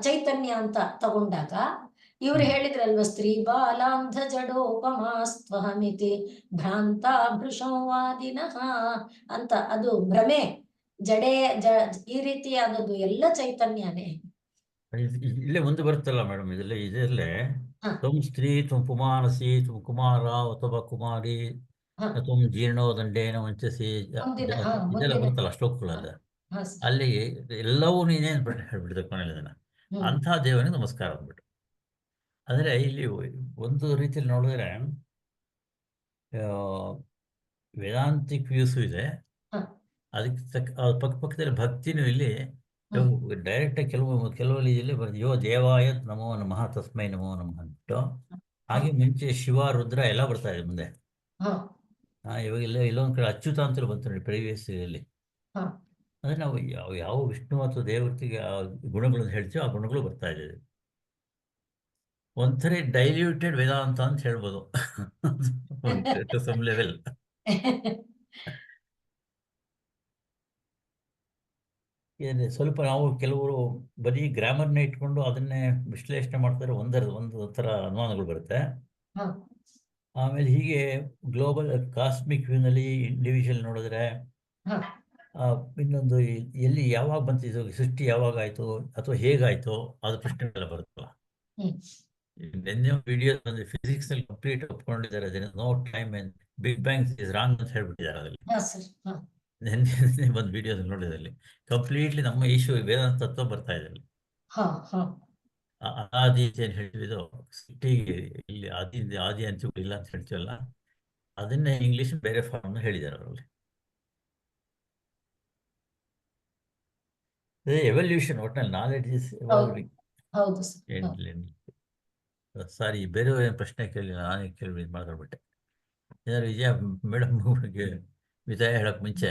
ಚೈತನ್ಯ ಅಂತ ತಗೊಂಡಾಗ ಇವ್ರು ಹೇಳಿದ್ರಲ್ವ ಸ್ತ್ರೀ ಬಾಲಾಂಧ ಜಡೋಪಮಾಸ್ತ್ವಹಮಿತಿ ಭ್ರಾಂತ ಭೃಷಂವಾದಿನಃ ಅಂತ. ಅದು ಭ್ರಮೆ, ಜಡೆ ಈ ರೀತಿಯಾದದ್ದು ಎಲ್ಲ ಚೈತನ್ಯನೇ. ಇಲ್ಲೇ ಮುಂದೆ ಬರುತ್ತಲ್ಲ ಮೇಡಮ್, ಇದರಲ್ಲೇ ತ್ವಂ ಸ್ತ್ರೀ ತ್ವಂ ಪುಮಾನಸಿ ತ್ವಂ ಕುಮಾರ ಅಥವಾ ಕುಮಾರಿ ತ್ವಂ ಜೀರ್ಣೋ ದಂಡೇನ ವಂಚಸಿ ಇದೆಲ್ಲ ಬರುತ್ತಲ್ಲ ಶ್ಲೋಕಗಳಲ್ಲ. ಅಲ್ಲಿ ಎಲ್ಲವೂ ನೀನೇ ಹೇಳ್ಬಿಡ್ತು ಕೊನೆಯಲ್ಲಿ ಅದನ್ನ. ಅಂಥ ದೇವನಿಗೆ ನಮಸ್ಕಾರ ಅಂದ್ಬಿಟ್ಟು. ಅಂದರೆ ಇಲ್ಲಿ ಒಂದು ರೀತಿಯಲ್ಲಿ ನೋಡಿದ್ರೆ ವೇದಾಂತಿಕ್ ವ್ಯೂಸು ಇದೆ, ಅದಕ್ಕೆ ಪಕ್ಕದಲ್ಲಿ ಭಕ್ತಿನೂ ಇಲ್ಲಿ ಡೈರೆಕ್ಟಾಗಿ ಕೆಲವಲ್ಲಿ ಇಲ್ಲಿ ಬರ್ತದೆ ಯೋ ದೇವಾಯ ನಮೋ ನಮಃ ತಸ್ಮೈ ನಮೋ ನಮಃ ಅಂದ್ಬಿಟ್ಟು. ಹಾಗೆ ಮುಂಚೆ ಶಿವ ರುದ್ರ ಎಲ್ಲ ಬರ್ತಾ ಇದೆ ಮುಂದೆ. ಇವಾಗ ಇಲ್ಲೊಂದು ಕಡೆ ಅಚ್ಯುತ ಅಂತಲೂ ಬಂತು ನೋಡಿ ಪ್ರಿವಿಯಸ್ ಇಲ್ಲಿ. ಅಂದರೆ ನಾವು ಯಾವ ವಿಷ್ಣು ಅಥವಾ ದೇವತೆಗೆ ಗುಣಗಳನ್ನು ಹೇಳ್ತೀವೋ ಆ ಗುಣಗಳು ಬರ್ತಾ ಇದೆ. ಒಂಥರ ಡೈಲ್ಯೂಟೆಡ್ ವೇದಾಂತ ಅಂತ ಹೇಳ್ಬೋದು ಸಮ್ ಲೆವೆಲ್. ಸ್ವಲ್ಪ ನಾವು ಕೆಲವರು ಬರೀ ಗ್ರಾಮರ್ನ ಇಟ್ಕೊಂಡು ಅದನ್ನೇ ವಿಶ್ಲೇಷಣೆ ಮಾಡ್ತಾರೆ, ಒಂದು ಥರ ಅನುಮಾನಗಳು ಬರುತ್ತೆ. ಆಮೇಲೆ ಹೀಗೆ ಗ್ಲೋಬಲ್ ಕಾಸ್ಮಿಕ್ ವ್ಯೂನಲ್ಲಿ ಇಂಡಿವಿಜುವಲ್ ನೋಡಿದ್ರೆ ಇನ್ನೊಂದು ಎಲ್ಲಿ ಯಾವಾಗ ಬಂತಿದ್ದು ಸೃಷ್ಟಿ ಯಾವಾಗ ಆಯ್ತು ಅಥವಾ ಹೇಗಾಯ್ತು ಅದು ಪ್ರಶ್ನೆಗಳೆಲ್ಲ ಬರುತ್ತಲ್ಲ. ನಿನ್ನೆ ವಿಡಿಯೋ ಫಿಸಿಕ್ಸ್ ಅಲ್ಲಿ ಕಂಪ್ಲೀಟ್ ಒಪ್ಕೊಂಡಿದ್ದಾರೆ, no time and big bang is wrong ಅಂತ ಹೇಳ್ಬಿಟ್ಟಿದ್ದಾರೆ ಅದರಲ್ಲಿ. ನೆನ್ನೆ ಒಂದು ವಿಡಿಯೋ ನೋಡಿದಲ್ಲಿ ಕಂಪ್ಲೀಟ್ಲಿ ನಮ್ಮ ಇಶ್ಯೂ ವೇದಾಂತ ತತ್ವ ಬರ್ತಾ ಇದೆ ಅಲ್ಲಿ. ಆದಿ ಅಂತ ಹೇಳಿದ್ದು ಸಿಟ್ಟಿಗೆ ಇಲ್ಲಿ ಆದಿ ಅಂತ ಇಲ್ಲ ಅಂತ ಹೇಳ್ತೀವಲ್ಲ, ಅದನ್ನೇ ಇಂಗ್ಲಿಷ್ ಬೇರೆ ಫಾರ್ಮ್ ಹೇಳಿದ್ದಾರೆ ಅವರಲ್ಲಿ. ಎವಲ್ಯೂಷನ್ ಒಟ್ಟಿನಲ್ಲಿ ನಾಲೆಡ್ಜ್ ಇಸ್ ಎವಾಲ್ವಿಂಗ್. ಸಾರಿ, ಬೇರೆಯವ್ರ ಏನು ಪ್ರಶ್ನೆ ಕೇಳಲಿಲ್ಲ, ನಾನೇ ಕೇಳಿ ಮಾತಾಡ್ಬಿಟ್ಟೆ. ಏನಾದ್ರು ವಿಜಯ ಮೇಡಮ್ ವಿಜಯ ಹೇಳಕ್ ಮುಂಚೆ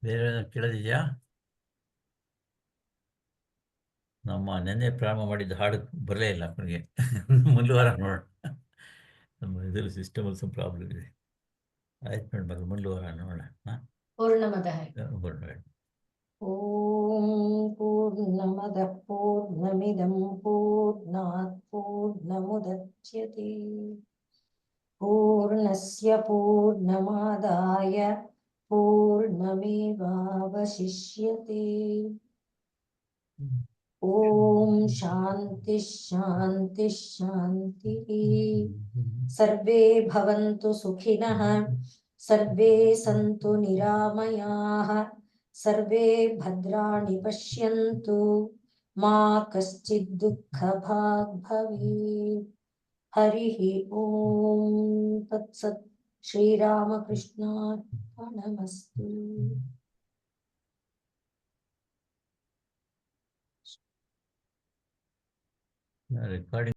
ಬೇರೆ ಕೇಳೋದಿದೆಯಾ? ನಮ್ಮ ನೆನ್ನೆ ಪ್ರಾರಂಭ ಮಾಡಿದ್ದು ಹಾಡು ಬರಲೇ ಇಲ್ಲ ನನಗೆ. ಮುಂದುವಾರ ನೋಡೋಣ, ನಮ್ಮ ಇದರಲ್ಲಿ ಸಿಸ್ಟಮಲ್ಲಿ ಸ್ವಲ್ಪ ಪ್ರಾಬ್ಲಮ್ ಇದೆ. ಆಯ್ತು ನೋಡಿ, ಮುಂದುವಾರ ನೋಡೋಣ. ಪೂರ್ಣಮದ ಓಂ ಪೂರ್ಣಮದಃ ಪೂರ್ಣಮಿದಂ ಪೂರ್ಣಾತ್ ಪೂರ್ಣಮುದಚ್ಯತೆ ಪೂರ್ಣಸ್ಯ ಪೂರ್ಣಮಾದಾಯ ಪೂರ್ಣಮೇವಾವಶಿಷ್ಯತೆ. ಓಂ ಶಾಂತಿ ಶಾಂತಿ ಶಾಂತಿ. ಸರ್ವೇ ಭವಂತು ಸುಖಿನಃ, ಸರ್ವೇ ಸಂತು ನಿರಾಮಯಾಃ, ಸರ್ವೇ ಭದ್ರಾಣಿ ಪಶ್ಯಂತು, ಮಾ ಕಶ್ಚಿತ್ ದುಃಖಭಾಗ್ ಭವೇತ್. ಹರಿ ಓಂ ತತ್ಸತ್. ಶ್ರೀರಾಮಕೃಷ್ಣಾರ್ಪಣಮಸ್ತು. ರೆಕಾರ್ಡಿಂಗ್